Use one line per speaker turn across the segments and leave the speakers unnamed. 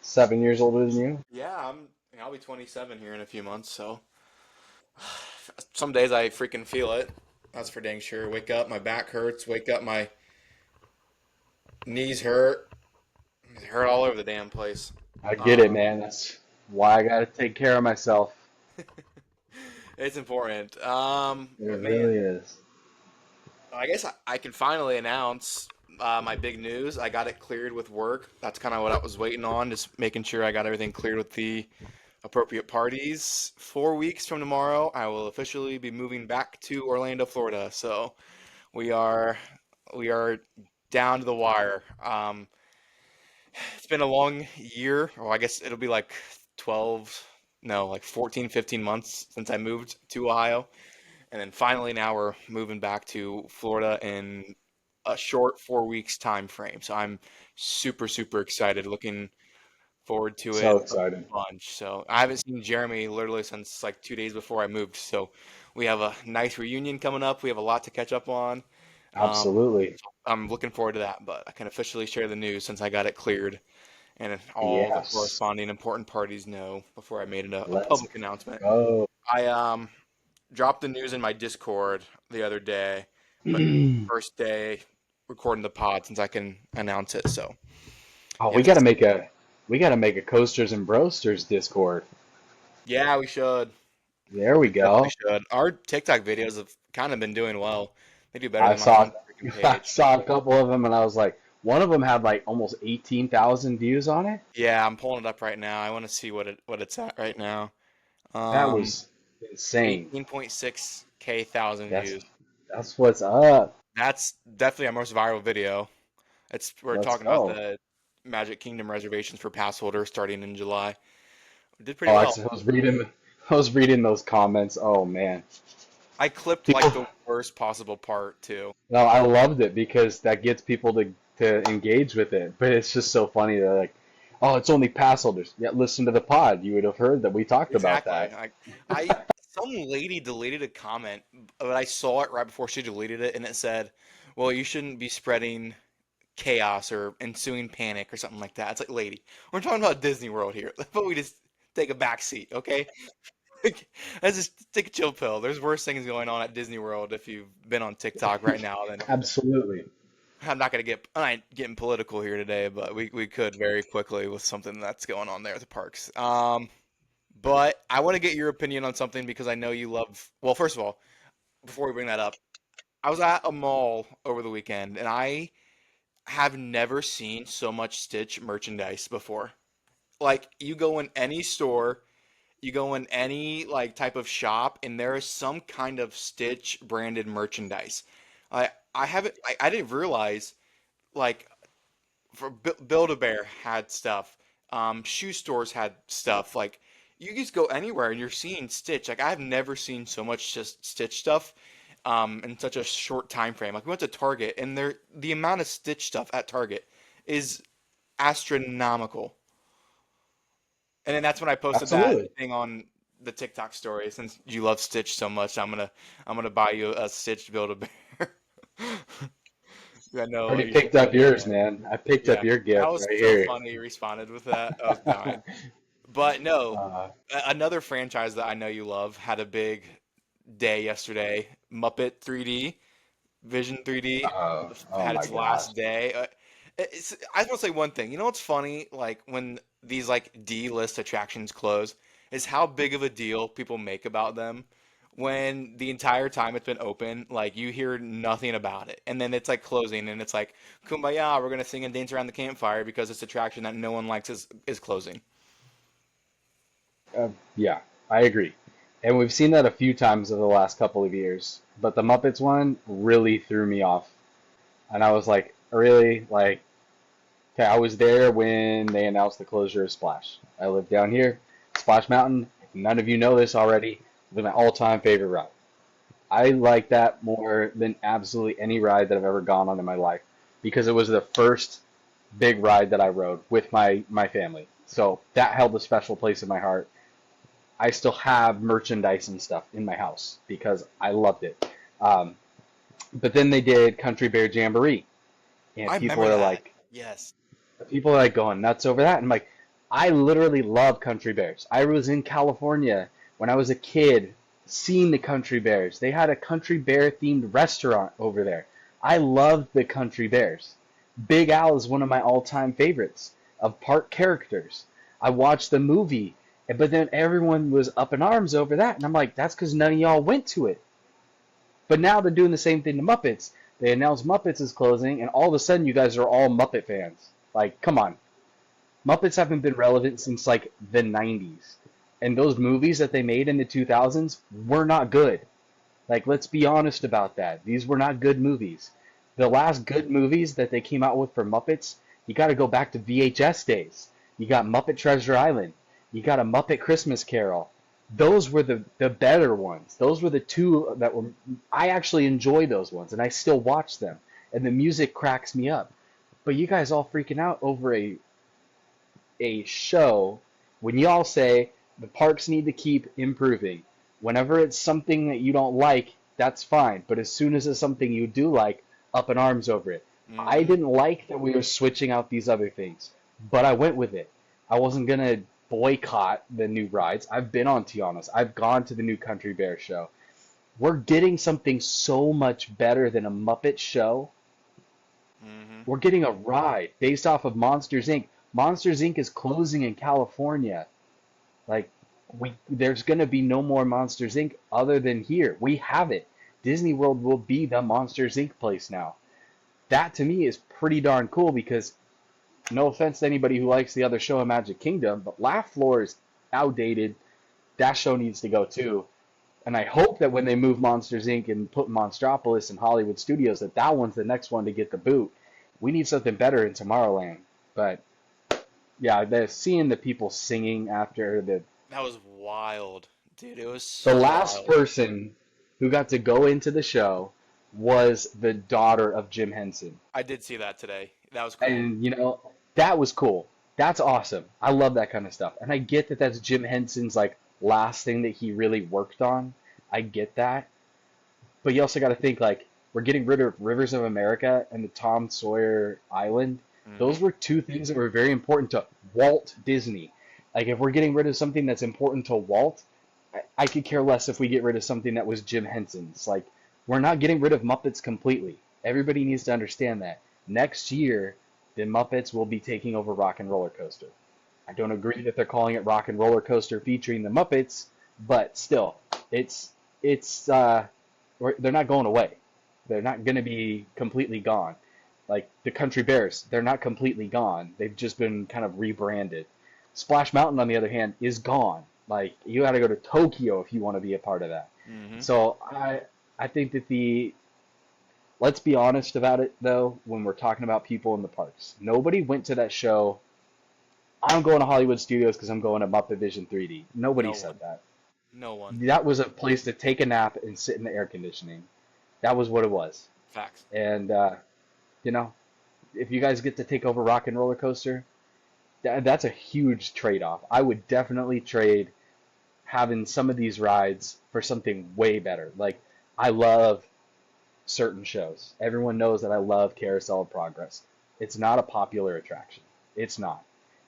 7 years older than you.
Yeah, I'll be 27 here in a few months, so some days I freaking feel it. That's for dang sure. Wake up, my back hurts. Wake up, my knees hurt. It hurt all over the damn place.
I get it,
Um,
man. That's why I gotta take care of myself.
it's important.
It
But man,
really is.
I guess I can finally announce my big news. I got it cleared with work. That's kind of what I was waiting on, just making sure I got everything cleared with the appropriate parties. 4 weeks from tomorrow, I will officially be moving back to Orlando, Florida. So we are we are down to the wire. It's been a long year, or I guess it'll be like 12, no, like 14, 15 months since I moved to Ohio. And then finally now we're moving back to Florida in a short 4 weeks time frame. So I'm super, super excited, looking forward to
So
it a
excited.
bunch. So I haven't seen Jeremy literally since like 2 days before I moved. So we have a nice reunion coming up. We have a lot to catch up on. Um,
Absolutely.
I'm looking forward to that, but I can officially share the news since I got it cleared and all the
Yes.
corresponding important parties know before I made it a
Let's
public announcement.
go.
I dropped the news in my Discord the other day, but first day recording the pod since I can announce it. So
Oh,
you have to,
we gotta make a Coasters and Brosters Discord.
yeah, we should.
There we
We definitely
go.
should. Our TikTok videos have kind of been doing well. They do better
I
than my
saw
own freaking
I
page.
saw a couple of them and I was like, one of them had like almost 18,000 views on it.
Yeah, I'm pulling it up right now. I want to see what it's at right now.
That
Um,
was insane.
18.6K thousand
That's
views.
that's what's up.
That's definitely our most viral video. We're
Let's
talking about
go.
the Magic Kingdom reservations for pass holders starting in July. We did pretty
Oh,
well.
I was reading those comments. Oh man.
I clipped like
People,
the worst possible part too.
no, I loved it because that gets people to engage with it. But it's just so funny that like, oh, it's only pass holders. Yeah, listen to the pod. You would have heard that we talked about
Exactly.
that.
I some lady deleted a comment, but I saw it right before she deleted it, and it said, "Well, you shouldn't be spreading chaos or ensuing panic or something like that." It's like, lady, we're talking about Disney World here, but we just take a back seat, okay? Let's just take a chill pill. There's worse things going on at Disney World if you've been on TikTok right now than
Absolutely.
I'm not getting political here today, but we could very quickly with something that's going on there at the parks. But I want to get your opinion on something because I know you love. Well, first of all, before we bring that up, I was at a mall over the weekend and I have never seen so much Stitch merchandise before. Like you go in any store, you go in any like type of shop, and there is some kind of Stitch branded merchandise. I haven't I didn't realize like for Build-A-Bear had stuff. Shoe stores had stuff. Like you just go anywhere and you're seeing Stitch. Like I've never seen so much just Stitch stuff in such a short time frame. Like we went to Target and the amount of Stitch stuff at Target is astronomical. And then that's when I posted that
Absolutely.
thing on the TikTok story. Since you love Stitch so much, I'm gonna buy you a Stitch Build-A-Bear. I know
Already
you're such
picked
a
up
big
yours,
fan.
man. I picked up
Yeah,
your
that
gift
was
right
so
here.
funny. You responded with that. I was dying. But no,
uh,
another franchise that I know you love had a big day yesterday. Muppet 3D, Vision 3D
oh
had
my
its
gosh.
last day. I just want to say one thing. You know what's funny? Like when these like D-list attractions close, is how big of a deal people make about them. When the entire time it's been open, like you hear nothing about it, and then it's like closing, and it's like, "Kumbaya, we're gonna sing and dance around the campfire because this attraction that no one likes is closing."
Yeah, I agree. And we've seen that a few times over the last couple of years. But the Muppets one really threw me off. And I was like, really? Like, okay, I was there when they announced the closure of Splash. I live down here, Splash Mountain. If none of you know this already, was my all-time favorite ride. I like that more than absolutely any ride that I've ever gone on in my life because it was the first big ride that I rode with my family. So that held a special place in my heart. I still have merchandise and stuff in my house because I loved it. Um, but then they did Country Bear Jamboree, and
I remember that. Yes.
people are like going nuts over that. And I'm like, I literally love Country Bears. I was in California when I was a kid seeing the Country Bears. They had a Country Bear themed restaurant over there. I loved the Country Bears. Big Al is one of my all-time favorites of park characters. I watched the movie, but then everyone was up in arms over that, and I'm like, that's because none of y'all went to it. But now they're doing the same thing to Muppets. They announced Muppets is closing, and all of a sudden you guys are all Muppet fans. Like, come on. Muppets haven't been relevant since like the 90s. And those movies that they made in the 2000s were not good. Like, let's be honest about that. These were not good movies. The last good movies that they came out with for Muppets, you got to go back to VHS days. You got Muppet Treasure Island. You got a Muppet Christmas Carol. Those were the better ones. Those were the two that were. I actually enjoy those ones, and I still watch them. And the music cracks me up. But you guys all freaking out over a show when y'all say the parks need to keep improving. Whenever it's something that you don't like, that's fine. But as soon as it's something you do like, up in arms over it. I
Hmm.
didn't like that we were switching out these other things, but I went with it. I wasn't gonna boycott the new rides. I've been on Tiana's. I've gone to the new Country Bear show. We're getting something so much better than a Muppet show.
Hmm.
We're getting a ride based off of Monsters Inc. Monsters Inc. is closing in California. Like there's gonna be no more Monsters Inc. other than here. We have it. Disney World will be the Monsters Inc. place now. That to me is pretty darn cool because no offense to anybody who likes the other show in Magic Kingdom, but Laugh Floor is outdated. That show needs to go too. And I hope that when they move Monsters Inc. and put Monstropolis in Hollywood Studios, that that one's the next one to get the boot. We need something better in Tomorrowland. But yeah, seeing the people singing after
That was wild, dude. It was
the
so
last
wild.
person who got to go into the show was the daughter of Jim Henson.
I did see that today. That was cool.
And, that was cool. That's awesome. I love that kind of stuff. And I get that that's Jim Henson's, like, last thing that he really worked on. I get that. But you also got to think, like, we're getting rid of Rivers of America and the Tom Sawyer Island.
Hmm.
Those were two things that were very important to Walt Disney. Like, if we're getting rid of something that's important to Walt, I could care less if we get rid of something that was Jim Henson's. Like, we're not getting rid of Muppets completely. Everybody needs to understand that. Next year, the Muppets will be taking over Rock and Roller Coaster. I don't agree that they're calling it Rock and Roller Coaster featuring the Muppets, but still, it's they're not going away. They're not going to be completely gone. Like the Country Bears, they're not completely gone. They've just been kind of rebranded. Splash Mountain, on the other hand, is gone. Like you got to go to Tokyo if you want to be a part of that.
Hmm.
So I think that the let's be honest about it though. When we're talking about people in the parks, nobody went to that show. I'm going to Hollywood Studios because I'm going to Muppet Vision 3D. Nobody
No
said
one.
that.
No one.
That was a place to take a nap and sit in the air conditioning. That was what it was.
Facts.
And you know, if you guys get to take over Rock and Roller Coaster, that's a huge trade-off. I would definitely trade having some of these rides for something way better. Like I love certain shows. Everyone knows that I love Carousel of Progress. It's not a popular attraction. It's not.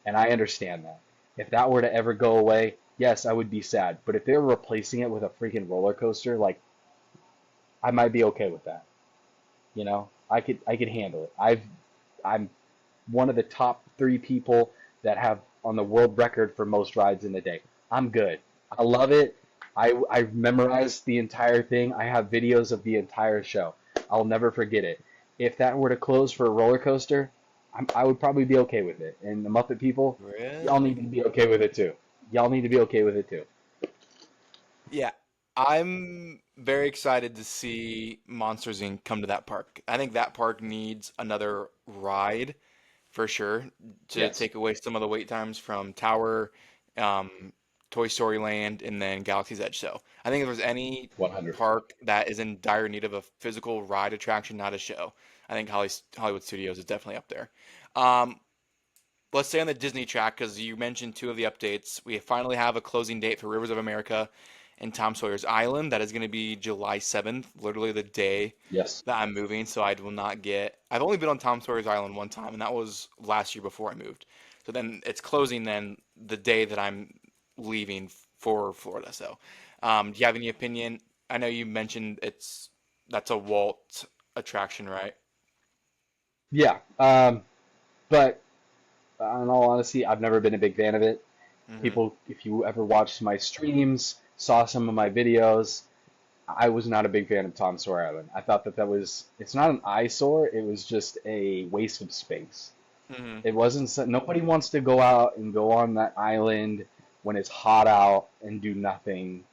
And I understand that. If that were to ever go away, yes, I would be sad. But if they were replacing it with a freaking roller coaster, like I might be okay with that. I could handle it. I'm one of the top three people that have on the world record for most rides in a day. I'm good. I love it. I memorized the entire thing. I have videos of the entire show. I'll never forget it. If that were to close for a roller coaster, I would probably be okay with it. And the Muppet people, y'all need to
Really?
be okay with it too. Y'all need to be okay with it too.
Yeah. I'm very excited to see Monsters Inc. come to that park. I think that park needs another ride for sure to
Yes,
take away some of the wait times from Tower, um, Toy Story Land, and then Galaxy's Edge. So I think if there's any
100%.
park that is in dire need of a physical ride attraction, not a show, I think Hollywood Studios is definitely up there. Um, let's stay on the Disney track because you mentioned two of the updates. We finally have a closing date for Rivers of America and Tom Sawyer's Island. That is going to be July 7th, literally the day
Yes.
that I'm moving. So I will not get. I've only been on Tom Sawyer's Island one time, and that was last year before I moved. but then it's closing then the day that I'm leaving for Florida. So, do you have any opinion? I know you mentioned that's a Walt attraction, right?
Yeah, but in all honesty, I've never been a big fan of it.
Hmm.
People, if you ever watched my streams, saw some of my videos, I was not a big fan of Tom Sawyer Island. I thought that it's not an eyesore, it was just a waste of space.
Hmm.
It wasn't, nobody wants to go out and go on that island when it's hot out and do nothing.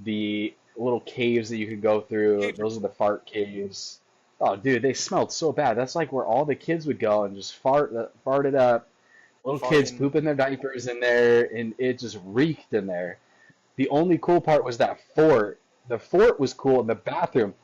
The little caves that you could go through, those are the fart caves. Oh, dude, they smelled so bad. That's like where all the kids would go and just fart it up. Little kids
Farting.
pooping their diapers in there, and it just reeked in there. The only cool part was that fort. The fort was cool, and the bathroom,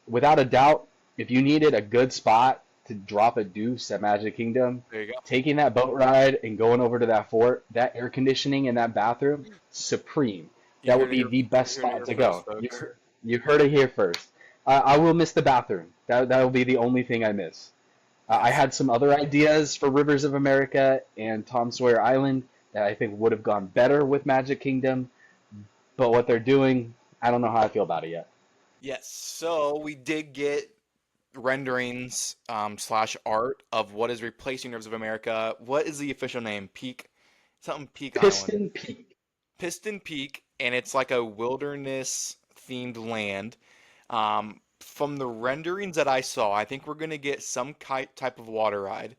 without a doubt, if you needed a good spot to drop a deuce at Magic Kingdom,
There you go.
taking that boat ride and going over to that fort, that air conditioning in that bathroom, supreme.
You
That would
heard it
be
here.
the best
You heard it
spot
here
to
first,
go.
folks.
You heard it here first. I will miss the bathroom. That will be the only thing I miss. I
Yes.
had some other ideas for Rivers of America and Tom Sawyer Island that I think would have gone better with Magic Kingdom, but what they're doing, I don't know how I feel about it yet.
Yes. So we did get renderings slash art of what is replacing Rivers of America. What is the official name? Peak, something Peak Island.
Piston Peak.
Piston Peak, and it's like a wilderness themed land. From the renderings that I saw, I think we're gonna get some type of water ride,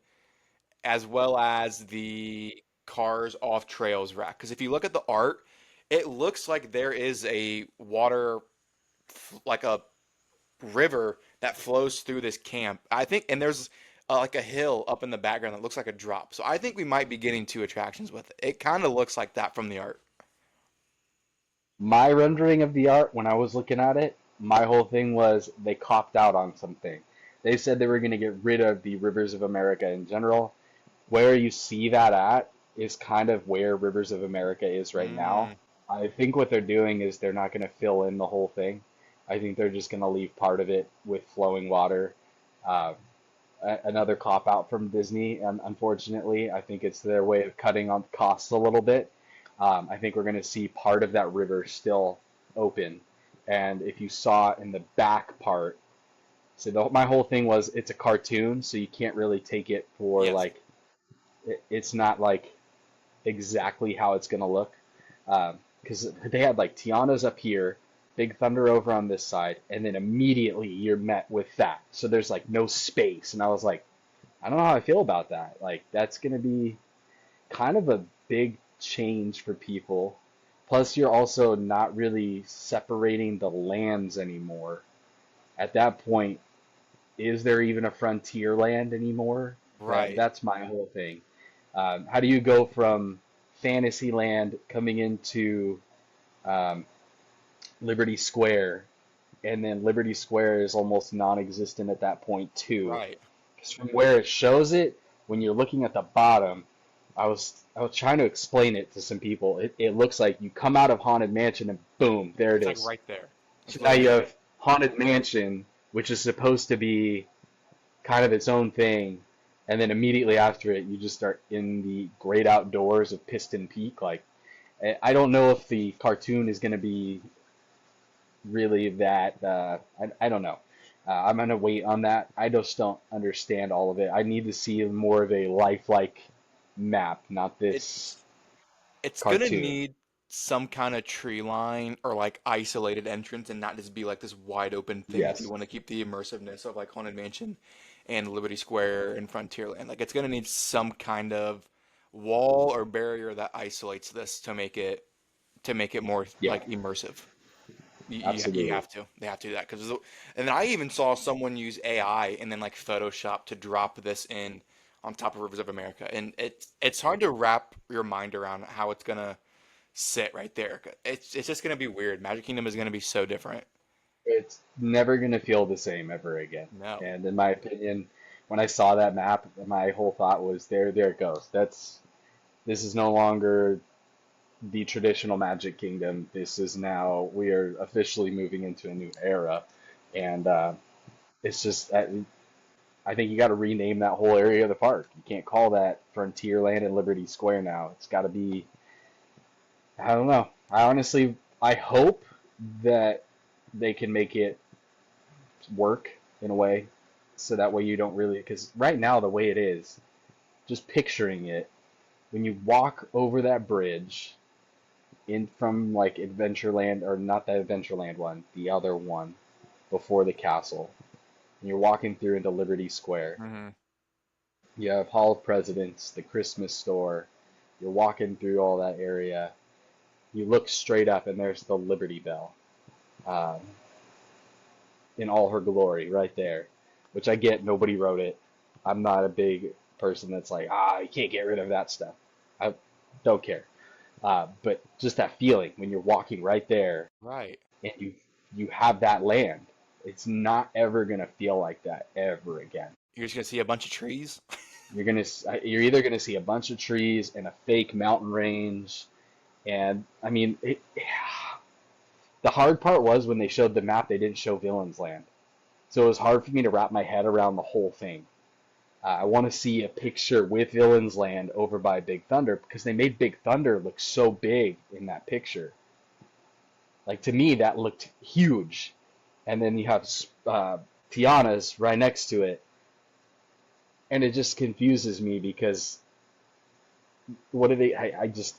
as well as the cars off trails rack. Because if you look at the art, it looks like there is a water, like a river that flows through this camp. I think, and there's like a hill up in the background that looks like a drop. So I think we might be getting two attractions with it. It kind of looks like that from the art.
My rendering of the art, when I was looking at it, my whole thing was they copped out on something. They said they were going to get rid of the Rivers of America in general. Where you see that at is kind of where Rivers of America is right now.
Mm,
I think what they're doing is they're not going to fill in the whole thing. I think they're just going to leave part of it with flowing water. Uh, Another cop out from Disney, and unfortunately, I think it's their way of cutting on costs a little bit. I think we're going to see part of that river still open, and if you saw in the back part, so my whole thing was it's a cartoon, so you can't really take it for
yes.
like it's not like exactly how it's going to look. Because they had like Tiana's up here, Big Thunder over on this side, and then immediately you're met with that. So there's like no space. And I was like, I don't know how I feel about that. Like, that's going to be kind of a big change for people. Plus, you're also not really separating the lands anymore. At that point, is there even a frontier land anymore?
Right.
That's my whole thing. How do you go from Fantasyland coming into um, Liberty Square, and then Liberty Square is almost non-existent at that point too?
Right.
Because from where it shows it, when you're looking at the bottom, I was trying to explain it to some people. It looks like you come out of Haunted Mansion and boom, there it
It's like
is.
right there. It's
So now
literally
you
right
have
there.
Haunted Mansion, which is supposed to be kind of its own thing, and then immediately after it, you just start in the great outdoors of Piston Peak. Like, I don't know if the cartoon is going to be really that. I don't know. I'm going to wait on that. I just don't understand all of it. I need to see more of a lifelike map, not this
It's it's gonna
cartoon.
need some kind of tree line or like isolated entrance and not just be like this wide open thing if you
Yes.
want to keep the immersiveness of like Haunted Mansion and Liberty Square and Frontierland. Like it's gonna need some kind of wall or barrier that isolates this to make it more
Yeah,
like immersive. You
absolutely.
have to. They have to do that because, and then I even saw someone use AI and then like Photoshop to drop this in on top of Rivers of America, and it's hard to wrap your mind around how it's gonna sit right there. It's just gonna be weird. Magic Kingdom is gonna be so different.
It's never going to feel the same ever again.
No.
And in my opinion, when I saw that map, my whole thought was there it goes. This is no longer the traditional Magic Kingdom. This is now we are officially moving into a new era, and it's just I think you got to rename that whole area of the park. You can't call that Frontierland and Liberty Square now. It's got to be, I don't know. I hope that they can make it work in a way so that way you don't really, because right now the way it is, just picturing it, when you walk over that bridge in from like Adventureland, or not that Adventureland one, the other one before the castle, and you're walking through into Liberty Square.
Hmm.
You have Hall of Presidents, the Christmas store. You're walking through all that area. You look straight up, and there's the Liberty Bell um, in all her glory right there, which I get. Nobody wrote it. I'm not a big person that's like, you can't get rid of that stuff. I don't care. But just that feeling when you're walking right there
Right.
and you have that land, it's not ever gonna feel like that ever again.
You're just gonna see a bunch of trees.
You're either gonna see a bunch of trees and a fake mountain range, and I mean, the hard part was when they showed the map, they didn't show Villains Land, so it was hard for me to wrap my head around the whole thing. I want to see a picture with Villains Land over by Big Thunder because they made Big Thunder look so big in that picture. Like to me, that looked huge, and then you have Tiana's right next to it, and it just confuses me because what do they? I just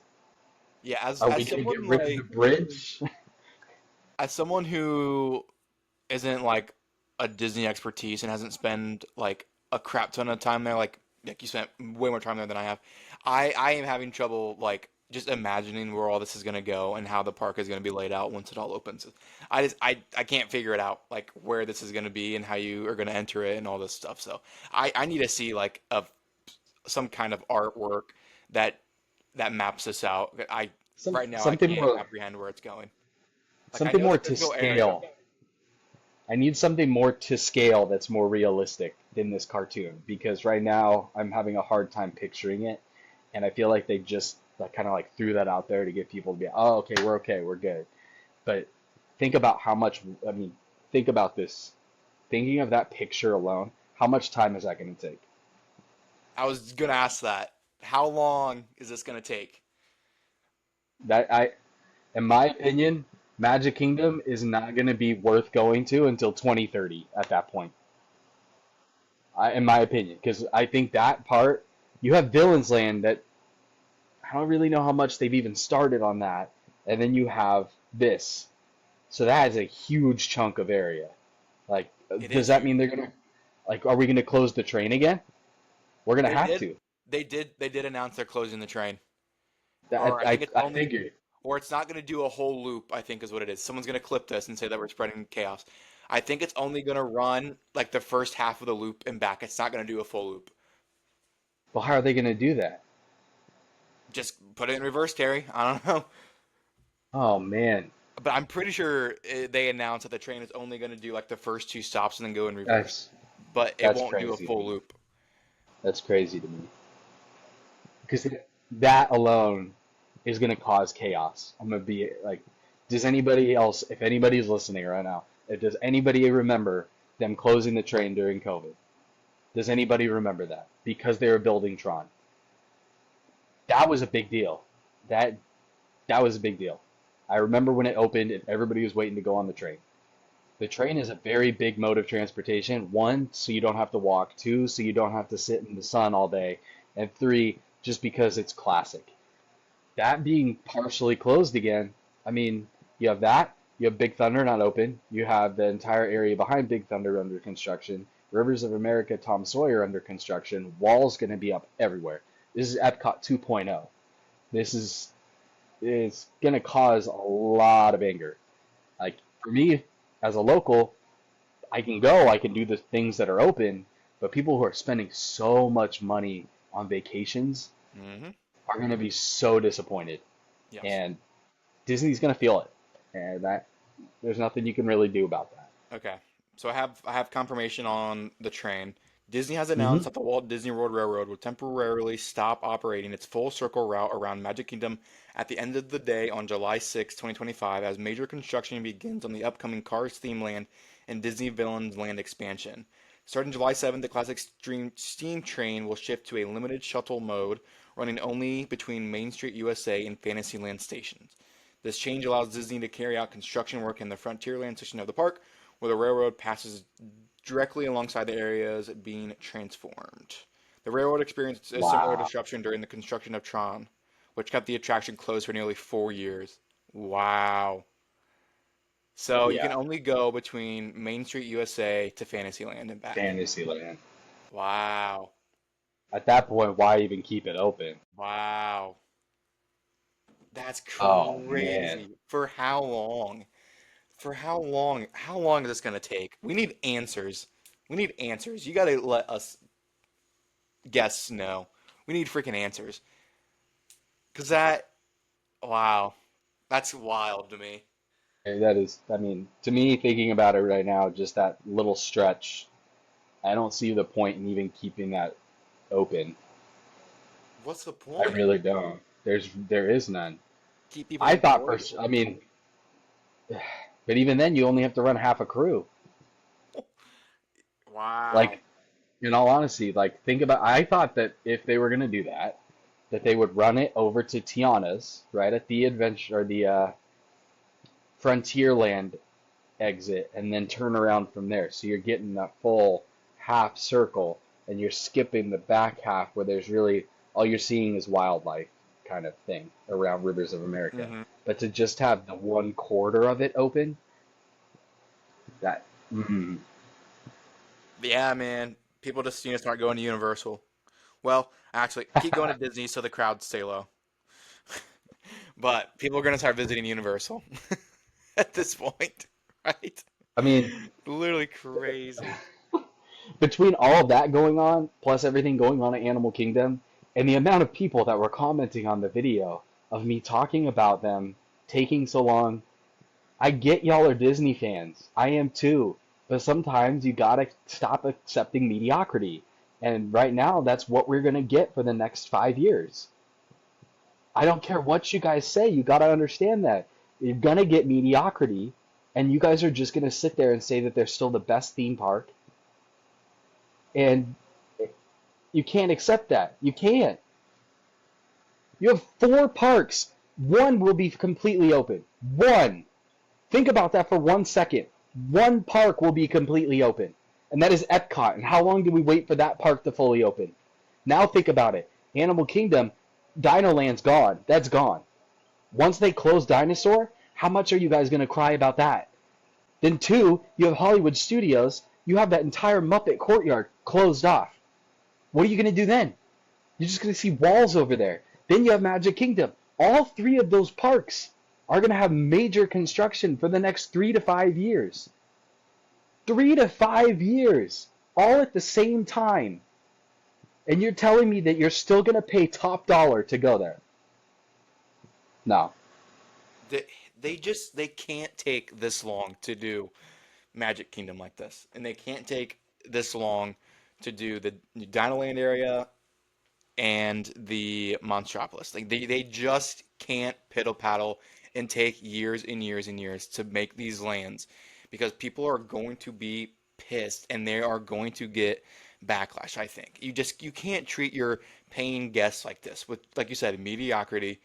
Yeah,
are we
as
gonna get
someone
rid of the
like
bridge?
as someone who isn't like a Disney expertise and hasn't spent like a crap ton of time there, like you spent way more time there than I have. I am having trouble like just imagining where all this is gonna go and how the park is gonna be laid out once it all opens. I can't figure it out like where this is gonna be and how you are gonna enter it and all this stuff. So I need to see like some kind of artwork that that maps this out. I right now I
Something
can't
more,
comprehend where it's going. Like I
something
know
more
that
to
there's no area.
scale. I need something more to scale that's more realistic than this cartoon because right now I'm having a hard time picturing it, and I feel like they just like, kind of like threw that out there to get people to be, oh, okay, we're good. But think about how much, I mean, think about this. Thinking of that picture alone, how much time is that going to take?
I was gonna ask that. How long is this gonna take?
That in my opinion, Magic Kingdom is not going to be worth going to until 2030 at that point. In my opinion, because I think that part, you have Villains Land that I don't really know how much they've even started on that, and then you have this, so that is a huge chunk of area. Like,
It
does
is
that
huge.
mean they're gonna like, are we gonna close the train again? We're gonna
They
have
did.
to.
They did announce they're closing the train.
I
Or I think
I,
it's
I
only,
figured.
or it's not gonna do a whole loop, I think is what it is. Someone's gonna clip this and say that we're spreading chaos. I think it's only gonna run like the first half of the loop and back. It's not gonna do a full loop.
Well, how are they gonna do that?
Just put it in reverse, Terry. I don't know.
Oh man,
But I'm pretty sure they announced that the train is only gonna do like the first two stops and then go in reverse.
that's
But it
that's
won't do a
crazy to
full
me.
loop.
That's crazy to me because that alone is gonna cause chaos. I'm gonna be like, does anybody else, if anybody's listening right now, does anybody remember them closing the train during COVID? Does anybody remember that? Because they were building Tron. That was a big deal. That that was a big deal. I remember when it opened and everybody was waiting to go on the train. The train is a very big mode of transportation. One, so you don't have to walk. Two, so you don't have to sit in the sun all day. And three, just because it's classic. That being partially closed again, I mean, you have that. You have Big Thunder not open. You have the entire area behind Big Thunder under construction. Rivers of America, Tom Sawyer under construction. Walls going to be up everywhere. This is Epcot 2.0. This is it's going to cause a lot of anger. Like for me, as a local, I can go, I can do the things that are open, but people who are spending so much money on vacations
Hmm.
are going to be so disappointed,
Yes.
and Disney's going to feel it, and that there's nothing you can really do about that.
Okay. So I have confirmation on the train. Disney has announced
Hmm.
that the Walt Disney World Railroad will temporarily stop operating its full circle route around Magic Kingdom at the end of the day on July 6, 2025, as major construction begins on the upcoming Cars theme land and Disney Villains Land expansion. Starting July 7th, the Classic Steam Train will shift to a limited shuttle mode, running only between Main Street USA and Fantasyland stations. This change allows Disney to carry out construction work in the Frontierland section of the park, where the railroad passes directly alongside the areas being transformed. The railroad experienced a similar
Wow.
disruption during the construction of Tron, which kept the attraction closed for nearly 4 years. Wow. So you can
Yeah.
only go between Main Street USA to Fantasyland and back.
Fantasyland.
Wow.
At that point, why even keep it open?
Wow. That's
Oh man.
crazy. For how long? For how long? How long is this going to take? We need answers. We need answers. You got to let us guests know. We need freaking answers. Because that, wow. That's wild to me.
That is, I mean, to me, thinking about it right now, just that little stretch, I don't see the point in even keeping that open.
What's the
I
point?
really don't. There is none.
Keep people
I thought
employed?
first, I mean, but even then, you only have to run half a crew.
Wow.
Like, in all honesty, like think about. I thought that if they were gonna do that, that they would run it over to Tiana's, right at the adventure or the Frontierland exit, and then turn around from there. So you're getting that full half circle, and you're skipping the back half where there's really all you're seeing is wildlife kind of thing around Rivers of America.
Hmm.
But to just have the one quarter of it open, that mm,
Yeah, man. People just start going to Universal. Well, actually, keep going to Disney so the crowds stay low. But people are gonna start visiting Universal at this point, right?
I mean,
Literally crazy.
between all of that going on, plus everything going on at Animal Kingdom, and the amount of people that were commenting on the video of me talking about them taking so long, I get y'all are Disney fans. I am too. But sometimes you gotta stop accepting mediocrity. And right now, that's what we're gonna get for the next 5 years. I don't care what you guys say. You gotta understand that. You're gonna get mediocrity, and you guys are just gonna sit there and say that they're still the best theme park. And you can't accept that. You can't. You have four parks. One will be completely open. One. Think about that for 1 second. One park will be completely open, and that is Epcot. And how long do we wait for that park to fully open? Now think about it. Animal Kingdom, Dino Land's gone. That's gone. Once they close Dinosaur, how much are you guys going to cry about that? Then two, you have Hollywood Studios. You have that entire Muppet courtyard closed off. What are you going to do then? You're just going to see walls over there. Then you have Magic Kingdom. All three of those parks are going to have major construction for the next 3 to 5 years. 3 to 5 years, all at the same time. And you're telling me that you're still going to pay top dollar to go there? No.
They, they can't take this long to do Magic Kingdom like this, and they can't take this long to do the Dinoland area and the Monstropolis. Like they just can't piddle paddle and take years and years and years to make these lands because people are going to be pissed and they are going to get backlash, I think. You can't treat your paying guests like this with, like you said, mediocrity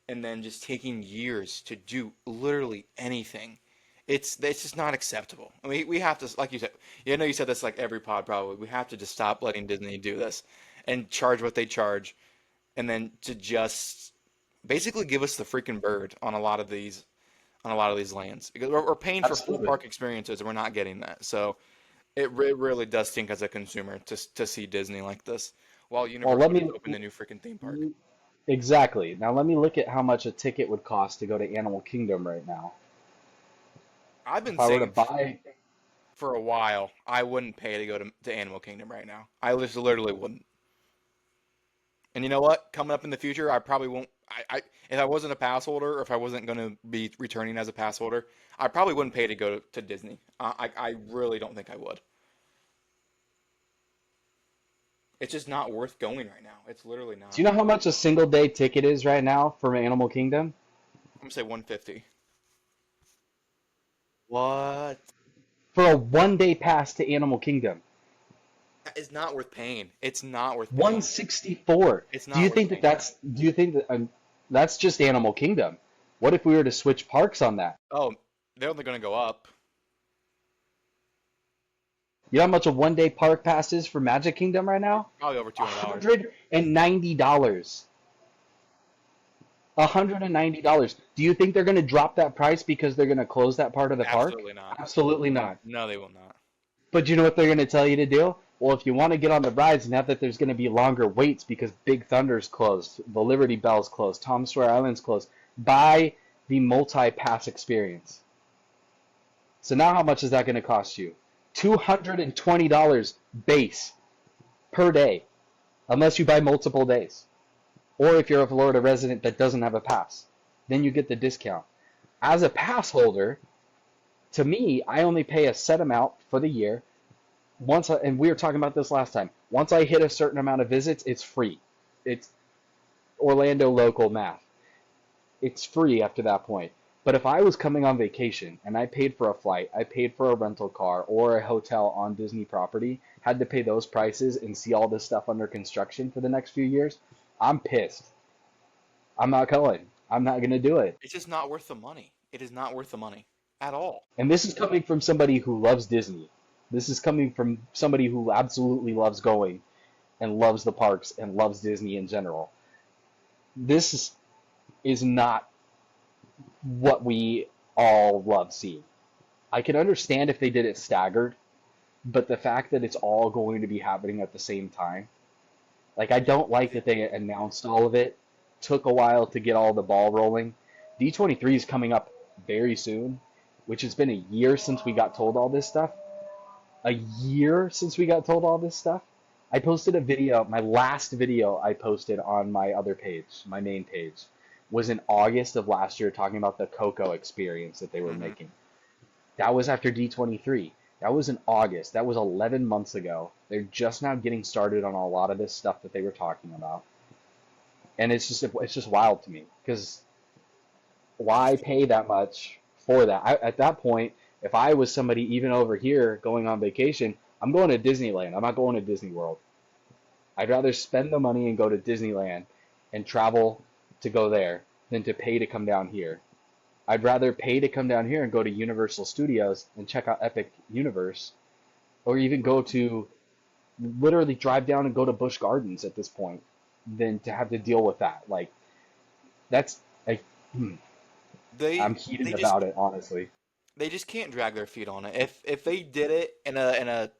and then just taking years to do literally anything. It's just not acceptable. I mean, we have to, like you said, yeah, I know you said this like every pod probably. We have to just stop letting Disney do this and charge what they charge, and then to just basically give us the freaking bird on a lot of these lands because we're paying for full
Absolutely.
park experiences and we're not getting that. So it really does stink as a consumer to see Disney like this, while
Well, let
Universal just
me
opened a new freaking theme park.
exactly. Now let me look at how much a ticket would cost to go to Animal Kingdom right now.
I've been
If I were to
saying
buy,
for a while I wouldn't pay to go to Animal Kingdom right now. I just literally wouldn't. And you know what? Coming up in the future, I probably won't. If I wasn't a pass holder, or if I wasn't going to be returning as a pass holder, I probably wouldn't pay to go to Disney. I really don't think I would. It's just not worth going right now. It's literally
do
not.
you know how much a single day ticket is right now for Animal Kingdom?
I'm gonna say 150. What?
For a 1 day pass to Animal Kingdom.
It's not worth paying. It's not worth paying.
164.
It's
Do
not
you
worth
think that
paying.
that's just Animal Kingdom? What if we were to switch parks on that?
Oh, they're only going to go up.
You know how much a 1 day park pass is for Magic Kingdom right now?
Probably over $200.
$190. $190. Do you think they're going to drop that price because they're going to close that part of the park?
Absolutely not.
Absolutely not.
No, they will not.
But you know what they're going to tell you to do? Well, if you want to get on the rides, now that there's going to be longer waits because Big Thunder's closed, the Liberty Bell's closed, Tom Sawyer Island's closed, buy the multi-pass experience. So now how much is that going to cost you? $220 base per day, unless you buy multiple days. Or if you're a Florida resident that doesn't have a pass, then you get the discount. As a pass holder, to me, I only pay a set amount for the year. And we were talking about this last time. Once I hit a certain amount of visits, it's free. It's Orlando local math. It's free after that point. But if I was coming on vacation and I paid for a flight, I paid for a rental car or a hotel on Disney property, had to pay those prices and see all this stuff under construction for the next few years, I'm pissed. I'm not going. I'm not going to do it.
It's just not worth the money. It is not worth the money at all.
And this is coming from somebody who loves Disney. This is coming from somebody who absolutely loves going and loves the parks and loves Disney in general. This is not what we all love seeing. I can understand if they did it staggered, but the fact that it's all going to be happening at the same time, like I don't like that they announced all of it. Took a while to get all the ball rolling. D23 is coming up very soon, which has been a year since we got told all this stuff. A year since we got told all this stuff. I posted a video, my last video I posted on my other page, my main page, was in August of last year talking about the Coco experience that they were
Hmm.
making. That was after D23. That was in August. That was 11 months ago. They're just now getting started on a lot of this stuff that they were talking about. And it's just wild to me because
It's
why
just
pay that much for that? At that point, if I was somebody even over here going on vacation, I'm going to Disneyland. I'm not going to Disney World. I'd rather spend the money and go to Disneyland and travel to go there than to pay to come down here. I'd rather pay to come down here and go to Universal Studios and check out Epic Universe, or even go to literally drive down and go to Busch Gardens at this point than to have to deal with that. Like that's like
they
I'm
they
heated
just
about it, honestly.
they just can't drag their feet on it. If they did it in a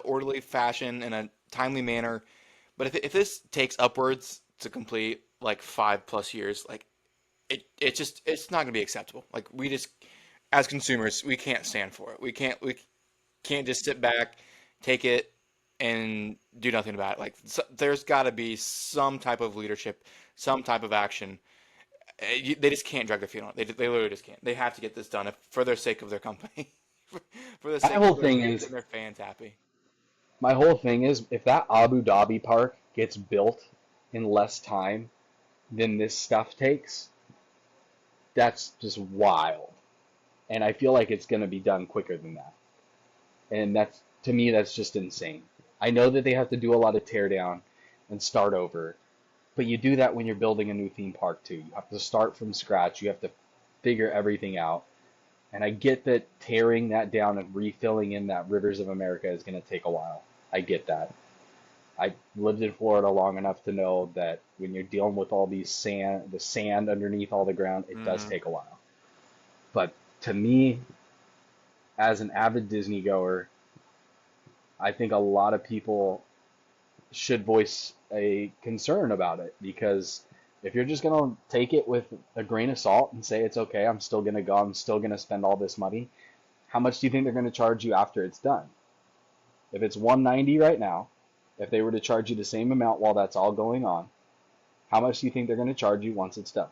orderly fashion, in a timely manner, but if this takes upwards to complete like 5+ years, like it's not gonna be acceptable. Like we just as consumers, we can't stand for it. We can't just sit back, take it, and do nothing about it. Like there's got to be some type of leadership, some type of action. They just can't drag their feet on it. They literally just can't. They have to get this done for the sake of their company, for the
My
sake
whole
of their
thing
fans
is
and their fans happy.
my whole thing is if that Abu Dhabi park gets built in less time than this stuff takes, that's just wild. And I feel like it's going to be done quicker than that. And that's to me that's just insane. I know that they have to do a lot of tear down and start over, but you do that when you're building a new theme park too. You have to start from scratch. You have to figure everything out. And I get that tearing that down and refilling in that Rivers of America is going to take a while. I get that. I lived in Florida long enough to know that when you're dealing with all the sand underneath all the ground, it does
Hmm.
take a while. But to me, as an avid Disney goer, I think a lot of people should voice a concern about it because if you're just going to take it with a grain of salt and say it's okay, I'm still going to go, I'm still going to spend all this money, how much do you think they're going to charge you after it's done? If it's 190 right now, if they were to charge you the same amount while that's all going on, how much do you think they're going to charge you once it's done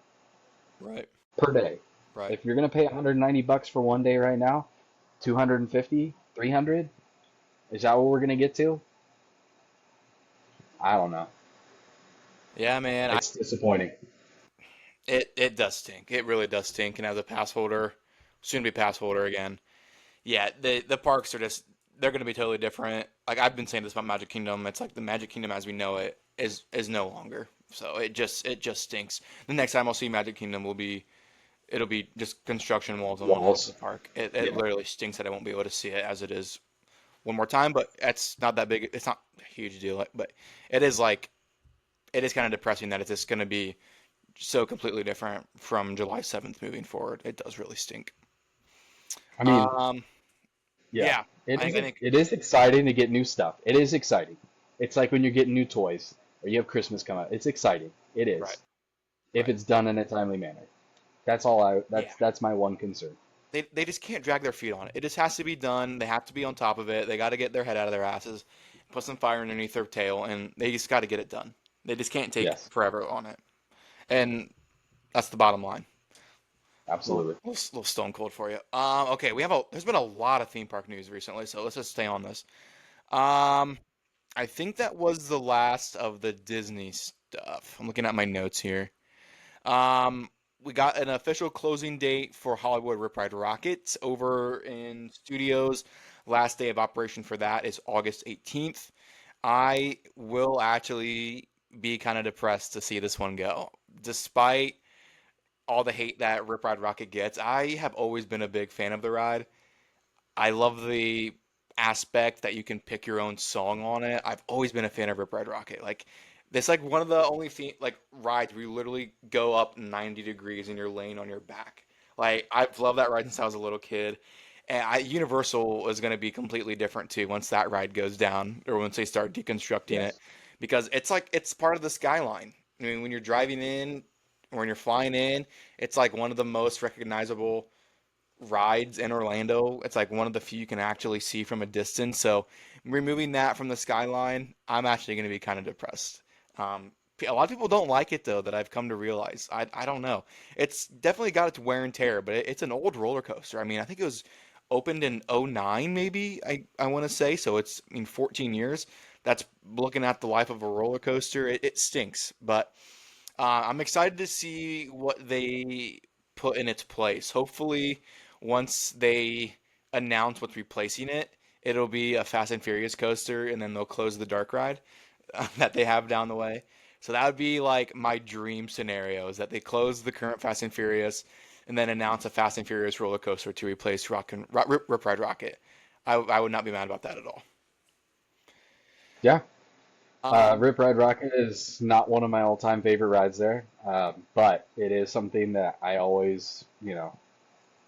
Right.
per day?
Right.
If you're going to pay 190 bucks for 1 day right now, 250, 300, is that what we're going to get to? I don't know.
Yeah, man.
It's disappointing.
It does stink. It really does stink. And as a pass holder, soon to be pass holder again. Yeah, the parks are just they're going to be totally different. Like I've been saying this about Magic Kingdom, it's like the Magic Kingdom as we know it is no longer. So it just stinks. The next time I'll see Magic Kingdom will be it'll be just construction walls on one side of the
Walls.
park. It
Yeah.
literally stinks that I won't be able to see it as it is one more time, but that's not that big. It's not a huge deal, but it is like it is kind of depressing that it's just going to be so completely different from July 7th moving forward. It does really stink.
I mean,
Um,
yeah,
yeah, I think
it is exciting to get new stuff. It is exciting. It's like when you're getting new toys or you have Christmas come out. It's exciting. It
right,
is. If
right,
it's done in a timely manner. That's all I
yeah.
that's my one concern.
They just can't drag their feet on it. It just has to be done. They have to be on top of it. They got to get their head out of their asses, put some fire underneath their tail, and they just got to get it done. They just can't take
Yes,
forever on it, and that's the bottom line.
absolutely.
Little stone cold for you. Okay, there's been a lot of theme park news recently, so let's just stay on this. Um, I think that was the last of the Disney stuff. I'm looking at my notes here. Um, we got an official closing date for Hollywood Rip Ride Rockets over in studios. Last day of operation for that is August 18th. I will actually be kind of depressed to see this one go. Despite all the hate that Rip Ride Rocket gets, I have always been a big fan of the ride. I love the aspect that you can pick your own song on it. I've always been a fan of Rip Ride Rocket. Like it's like one of the only like rides where you literally go up 90 degrees and you're laying on your back. Like I've loved that ride since I was a little kid. And Universal is going to be completely different too once that ride goes down or once they start deconstructing it
Yes.
because it's like it's part of the skyline. I mean, when you're driving in or when you're flying in, it's like one of the most recognizable rides in Orlando. It's like one of the few you can actually see from a distance. So removing that from the skyline, I'm actually going to be kind of depressed. A lot of people don't like it though, that I've come to realize. I don't know. It's definitely got its wear and tear, but it's an old roller coaster. I mean, I think it was opened in '09 maybe, I want to say. So it's, I mean, 14 years. That's looking at the life of a roller coaster. It stinks, but I'm excited to see what they put in its place. Hopefully, once they announce what's replacing it, it'll be a Fast and Furious coaster, and then they'll close the dark ride that they have down the way. So that would be like my dream scenario is that they close the current Fast and Furious, and then announce a Fast and Furious roller coaster to replace Rip Ride Rocket. I would not be mad about that at all.
Yeah.
Um,
Rip Ride Rocket is not one of my all-time favorite rides there, but it is something that I always,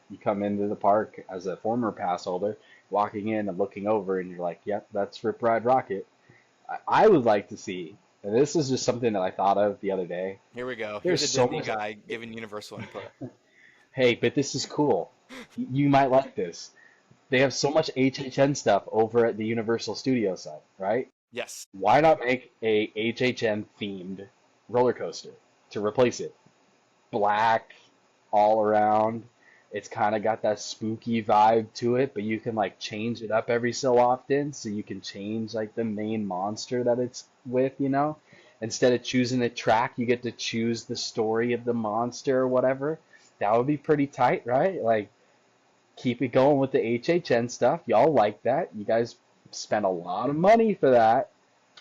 you come into the park as a former pass holder, walking in and looking over, and you're like, yep, that's Rip Ride Rocket. I would like to see, and this is just something that I thought of the other day.
Here we go. Here's
There's
a
so
Disney
much,
guy giving Universal input.
hey, but this is cool. You might like this. They have so much HHN stuff over at the Universal Studio side, right?
Yes.
Why not make a HHN themed roller coaster to replace it? Black all around. It's kind of got that spooky vibe to it, but you can like change it up every so often, so you can change like the main monster that it's with. Instead of choosing a track, you get to choose the story of the monster or whatever. That would be pretty tight, right? Like keep it going with the HHN stuff. Y'all like that. You guys spent a lot of money for that.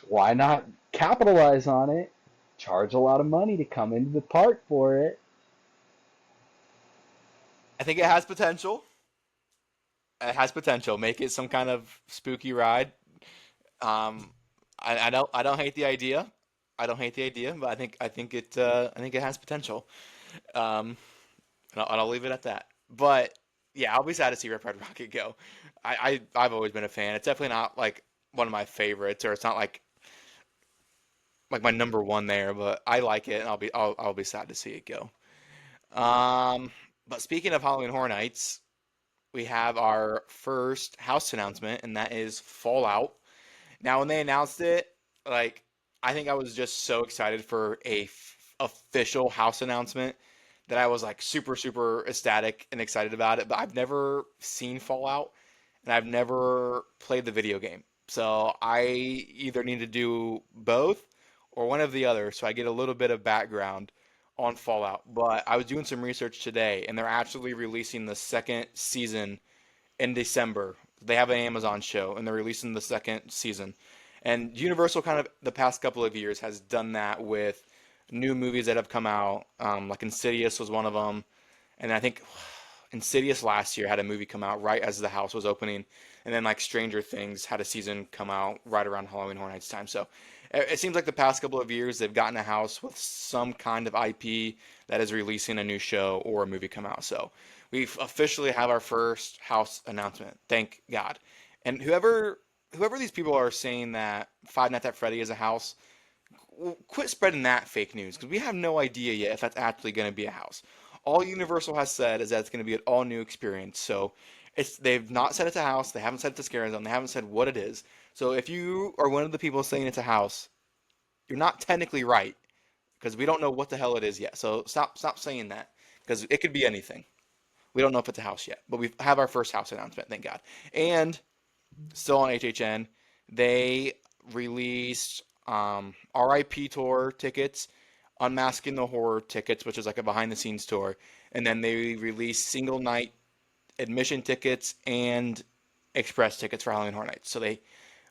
Why not capitalize on it? Charge a lot of money to come into the park for it.
I think it has potential. It has potential. Make it some kind of spooky ride. Um, I don't hate the idea. I don't hate the idea, but I think it has potential. Um, and I'll leave it at that. But yeah, I'll be sad to see Red Red Rocket go. I've always been a fan. It's definitely not like one of my favorites, or it's not like my number one there, but I like it, and I'll be sad to see it go. Um, but speaking of Halloween Horror Nights, we have our first house announcement, and that is Fallout. Now, when they announced it, like I think I was just so excited for a official house announcement that I was like super super ecstatic and excited about it. But I've never seen Fallout, and I've never played the video game, so I either need to do both or one of the other, so I get a little bit of background on Fallout. But I was doing some research today, and they're actually releasing the second season in December. They have an Amazon show, and they're releasing the second season. And Universal, kind of the past couple of years, has done that with new movies that have come out. Like Insidious was one of them, and I think Insidious last year had a movie come out right as the house was opening, and then like Stranger Things had a season come out right around Halloween Horror Nights time. So it seems like the past couple of years they've gotten a house with some kind of IP that is releasing a new show or a movie come out. So we've officially have our first house announcement. Thank God. And whoever these people are saying that Five Nights at Freddy is a house, quit spreading that fake news because we have no idea yet if that's actually going to be a house. All Universal has said is that it's going to be an all new experience. So they've not said it's a house. They haven't said it's a scary zone. They haven't said what it is. So if you are one of the people saying it's a house, you're not technically right because we don't know what the hell it is yet. So stop saying that because it could be anything. We don't know if it's a house yet, but we have our first house announcement, thank God. And still on HHN, they released RIP tour tickets, Unmasking the Horror tickets, which is like a behind the scenes tour, and then they released single night admission tickets and express tickets for Halloween Horror Nights. So they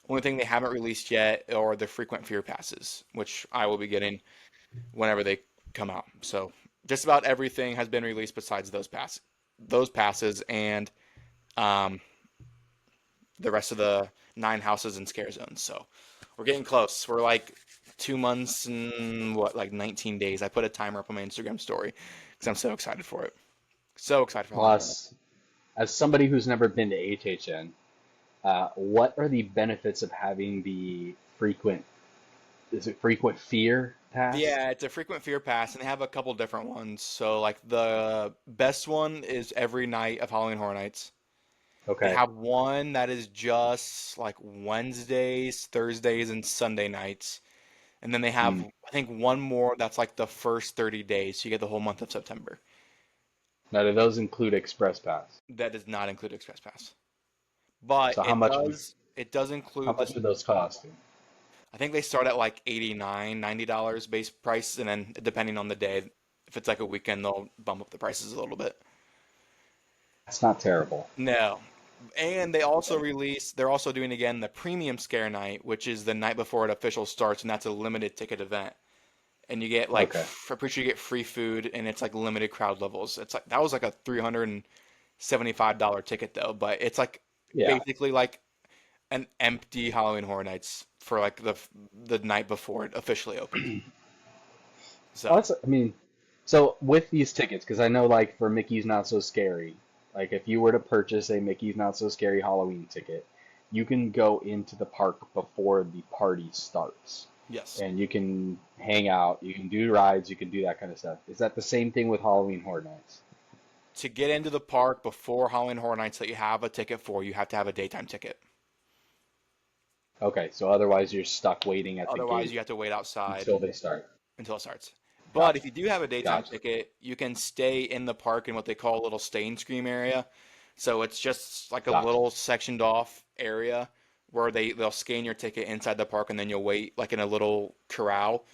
only thing they haven't released yet are the frequent fear passes, which I will be getting whenever they come out. So just about everything has been released besides those passes, and um, the rest of the 9 houses and scare zones. So we're getting close. We're like 2 months and what, like 19 days. I put a timer up on my Instagram story because I'm so excited for it. So excited for Halloween Horror.
Plus, as somebody who's never been to HHN, what are the benefits of having the frequent, is it frequent fear pass?
Yeah, it's a frequent fear pass, and they have a couple different ones. So, like the best one is every night of Halloween Horror Nights. They
Okay.
have one that is just like Wednesdays, Thursdays, and Sunday nights. And then they have,
Hmm.
I think, one more that's like the first 30 days. So you get the whole month of September.
Now, do those include Express Pass?
That does not include Express Pass. But
So
it does
how
include
much
this.
would those cost?
I think they start at like 89, $90 base price, and then depending on the day, if it's like a weekend, they'll bump up the prices a little bit.
That's not terrible.
No. And they're also doing again the premium scare night, which is the night before it official starts, and that's a limited ticket event. And you get like,
Okay.
I'm pretty sure you get free food, and it's like limited crowd levels. It's like, that was like a $375 ticket though, but it's like
Yeah.
basically like an empty Halloween Horror Nights for like the night before it officially opens.
Well,
So,
I mean, so with these tickets, because I know like for Mickey's Not So Scary, like if you were to purchase a Mickey's Not So Scary Halloween ticket, you can go into the park before the party starts.
yes.
And you can hang out, you can do rides, you can do that kind of stuff. Is that the same thing with Halloween Horror Nights?
To get into the park before Halloween Horror Nights that you have a ticket for, you have to have a daytime ticket.
Okay, so otherwise you're stuck waiting at the
Otherwise,
gate
you have to wait outside
until they start.
until it starts. But if
Gotcha.
you do have a daytime
Gotcha.
ticket, you can stay in the park in what they call a little stay and scream area. So it's just like a
Gotcha.
little sectioned off area where they'll scan your ticket inside the park and then you'll wait like in a little corral.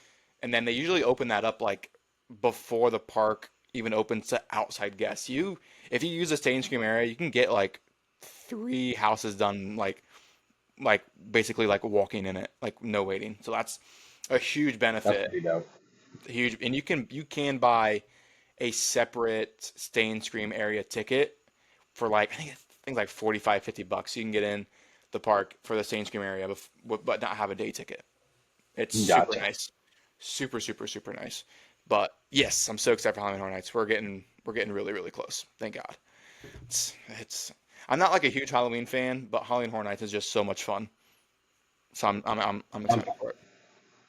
And then they usually open that up like before the park even opens to outside guests. If you use a stay and scream area, you can get like 3 houses done like basically like walking in it, like no waiting. So that's a huge
That's
benefit.
pretty dope.
Huge, and you can buy a separate Stay and Scream area ticket for like I think like 45, $50. You can get in the park for the Stay and Scream area, but not have a day ticket. It's super
Gotcha.
nice, super super super nice. But yes, I'm so excited for Halloween Horror Nights. We're getting really really close. Thank God. It's I'm not like a huge Halloween fan, but Halloween Horror Nights is just so much fun. So I'm
I'm
excited for it.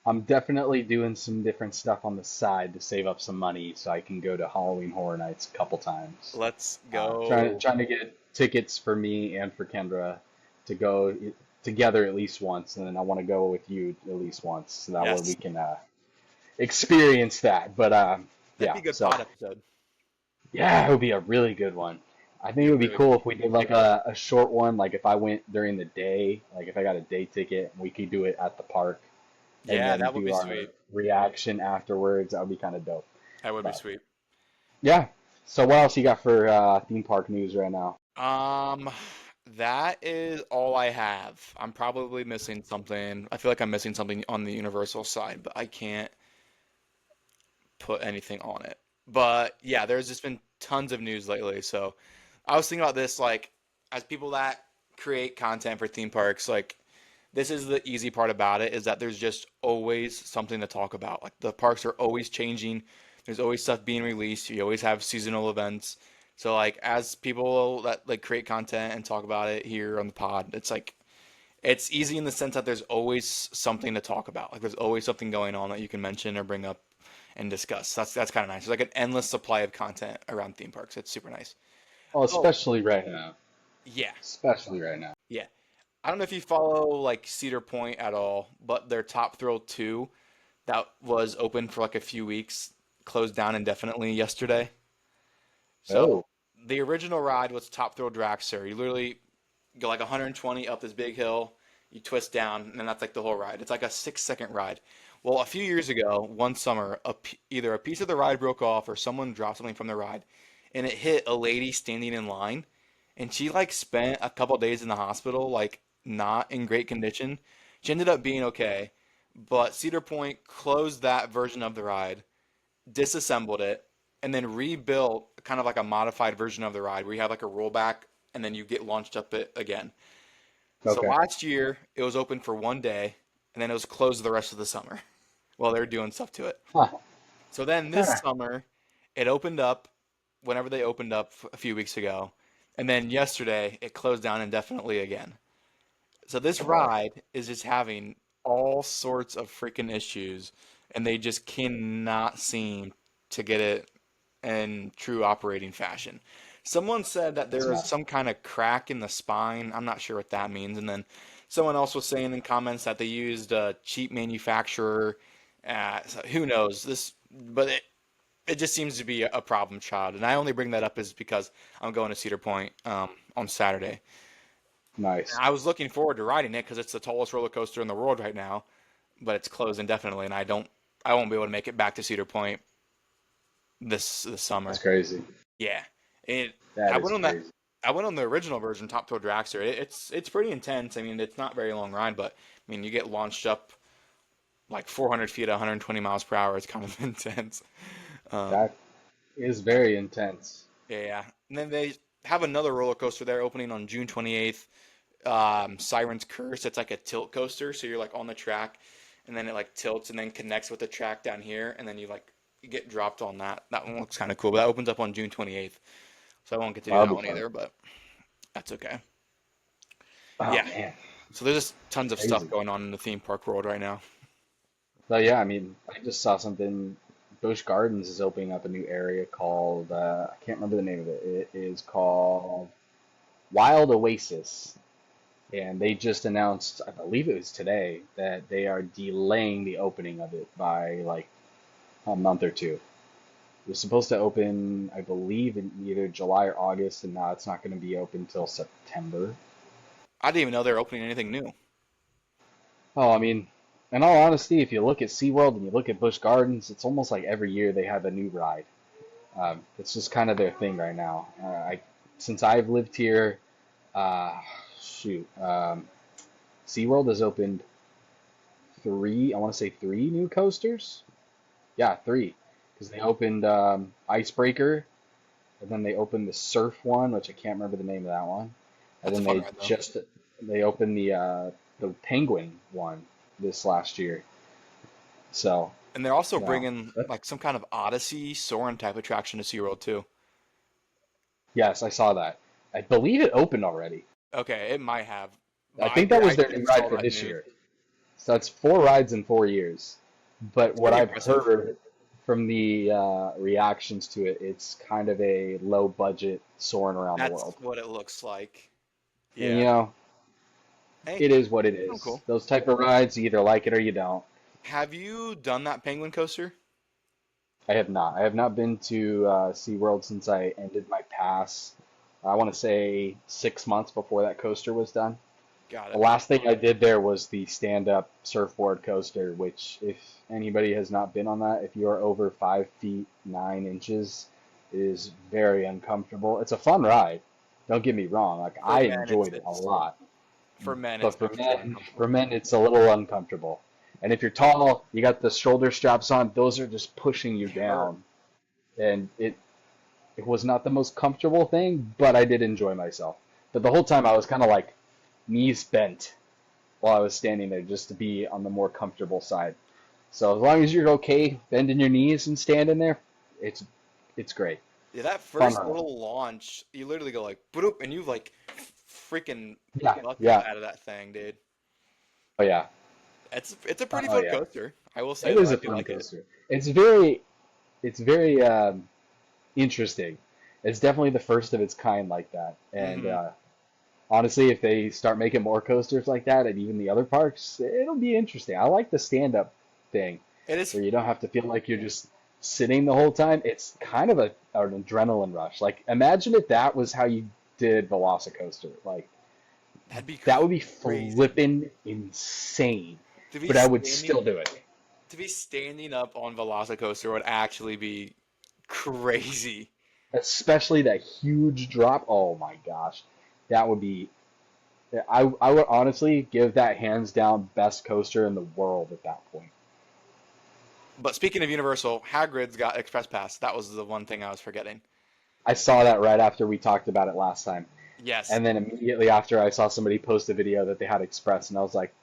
I'm definitely doing some different stuff on the side to save up some money so I can go to Halloween Horror Nights a couple times.
Let's
Trying
go.
trying to get tickets for me and for Kendra to go together at least once, and then I want to go with you at least once, so that way we
Yes,
can experience that. But
that'd
yeah,
be a good
so
pod episode.
yeah, it would be a really good one. I think
Be
it
a
would be
really good
cool
one.
if we did like a short one, like if I went during the day, like if I got a day ticket, we could do it at the park and
Yeah,
then
that would
do
be
our
sweet.
reaction afterwards. That would be kind of dope.
That would be
But
sweet.
yeah. So what else you got for theme park news right now?
Um, that is all I have. I'm probably missing something. I feel like I'm missing something on the Universal side, but I can't put anything on it. But yeah, there's just been tons of news lately. So I was thinking about this, like, as people that create content for theme parks, like, this is the easy part about it is that there's just always something to talk about. Like, the parks are always changing. There's always stuff being released. You always have seasonal events. So like as people that like create content and talk about it here on the pod, it's like it's easy in the sense that there's always something to talk about. Like there's always something going on that you can mention or bring up and discuss. That's kind of nice. It's like an endless supply of content around theme parks. It's super nice.
Well,
Oh,
especially right now.
yeah.
Especially right now.
Yeah. I don't know if you follow like Cedar Point at all, but their Top Thrill 2 that was open for like a few weeks closed down indefinitely yesterday. So
Oh,
the original ride was Top Thrill Dragster. You literally go like 120 up this big hill, you twist down, and then that's like the whole ride. It's like a 6 second ride. Well, a few years ago, one summer, either a piece of the ride broke off or someone dropped something from the ride, and it hit a lady standing in line, and she like spent a couple days in the hospital, like not in great condition. She ended up being okay, but Cedar Point closed that version of the ride, disassembled it, and then rebuilt kind of like a modified version of the ride where you have like a rollback and then you get launched up it again. So
okay.
last year it was open for one day and then it was closed the rest of the summer while they were doing stuff to it.
Huh.
So then this summer it opened up whenever they opened up a few weeks ago. And then yesterday it closed down indefinitely again. So this
Oh boy.
ride is just having all sorts of freaking issues and they just cannot seem to get it in true operating fashion. Someone said that
It's
there was
not.
some kind of crack in the spine. I'm not sure what that means. And then someone else was saying in comments that they used a cheap manufacturer. So who knows this? But it just seems to be a problem child. And I only bring that up is because I'm going to Cedar Point on Saturday.
Nice.
I was looking forward to riding it because it's the tallest roller coaster in the world right now, but it's closed indefinitely, and I won't be able to make it back to Cedar Point this
That's
summer.
crazy.
Yeah, it.
That
I
is
went on that.
crazy.
I went on the original version, Top Thrill Dragster. It's pretty intense. I mean, it's not a very long ride, but I mean, you get launched up like 400 feet at 120 miles per hour. It's kind of intense. Um,
That is very intense.
yeah, yeah. And then they have another roller coaster there opening on June 28th. Siren's Curse. It's like a tilt coaster, so you're like on the track, and then it like tilts and then connects with the track down here, and then you get dropped on that. That one looks kind of cool, but that opens up on June 28th. So I won't get to do
That'll
that
be
one
fun.
either, but that's okay.
Oh
Yeah.
man,
So there's just tons of stuff
crazy.
going on in the theme park world right now.
But yeah, I mean, I just saw something. Busch Gardens is opening up a new area called I can't remember the name of it. It is called Wild Oasis, and they just announced, I believe it was today, that they are delaying the opening of it by like a month or two. It was supposed to open, I believe, in either July or August, and now it's not going to be open till September.
I didn't even know they're opening anything new.
Oh, I mean, in all honesty, if you look at SeaWorld and you look at Busch Gardens, it's almost like every year they have a new ride. It's just kind of their thing right now. Since I've lived here, uh, shoot, SeaWorld has opened three, I want to say three new coasters. Yeah, three. Because they opened Icebreaker, and then they opened the Surf one, which I can't remember the name of that one. And
That's a
then
fun ride though.
they opened the Penguin one this last year. So
And they're also
yeah,
bringing
that's,
like some kind of Odyssey Soarin' type attraction to SeaWorld too.
yes, I saw that. I believe it opened already.
Okay, it might have, but
I think that
I
was their new
just
ride
saw
for
that
this
news.
year. So that's four rides in 4 years. But
It's
what
pretty
I've
impressive.
heard from the reactions to it, it's kind of a low budget soaring around the
That's
world.
what it looks like.
And
Yeah. Hey,
it is what it
oh
is.
cool.
Those type of rides, you either like it or you don't.
Have you done that penguin coaster?
I have not. I have not been to SeaWorld since I ended my pass. I want to say 6 months before that coaster was done.
Got
The
it.
last thing I did there was the stand-up surfboard coaster, which, if anybody has not been on that, if you are over 5 feet 9 inches, it is very uncomfortable. It's a fun ride, Don't get me wrong, like
For
I
men,
enjoyed it a
it's
lot.
for men,
But
it's extra uncomfortable.
for men, it's a little uncomfortable. And if you're tall, you got the shoulder straps on; those are just pushing you
They hurt.
down. And it was not the most comfortable thing, but I did enjoy myself. But the whole time I was kind of like knees bent while I was standing there, just to be on the more comfortable side. So as long as you're okay bending your knees and standing there, it's it's great.
Yeah, that
Fun
first
ride.
little launch, you literally go like, boop, and you like freaking
Yeah,
bucket
yeah.
out of that thing, dude.
Oh yeah.
It's a pretty
Oh
fun
yeah.
coaster. I will say
It
though,
is
I
a
do
fun
like it.
coaster. It's very interesting. It's definitely the first of its kind like that. And
Hmm.
honestly, if they start making more coasters like that at even the other parks, it'll be interesting. I like the stand-up thing
It is
where you don't have to feel like you're just sitting the whole time. It's kind of an adrenaline rush. Like imagine if that was how you did Velocicoaster. Like
that'd be
that would be
crazy
flippin' insane.
to be
But I would
standing
still do it.
to be standing up on Velocicoaster would actually be crazy.
Especially that huge drop. Oh my gosh. That would be I would honestly give that hands down best coaster in the world at that point.
But speaking of Universal, Hagrid's got Express Pass. That was the one thing I was forgetting.
I saw that right after we talked about it last time.
Yes,
And then immediately after I saw somebody post a video that they had Express and I was like,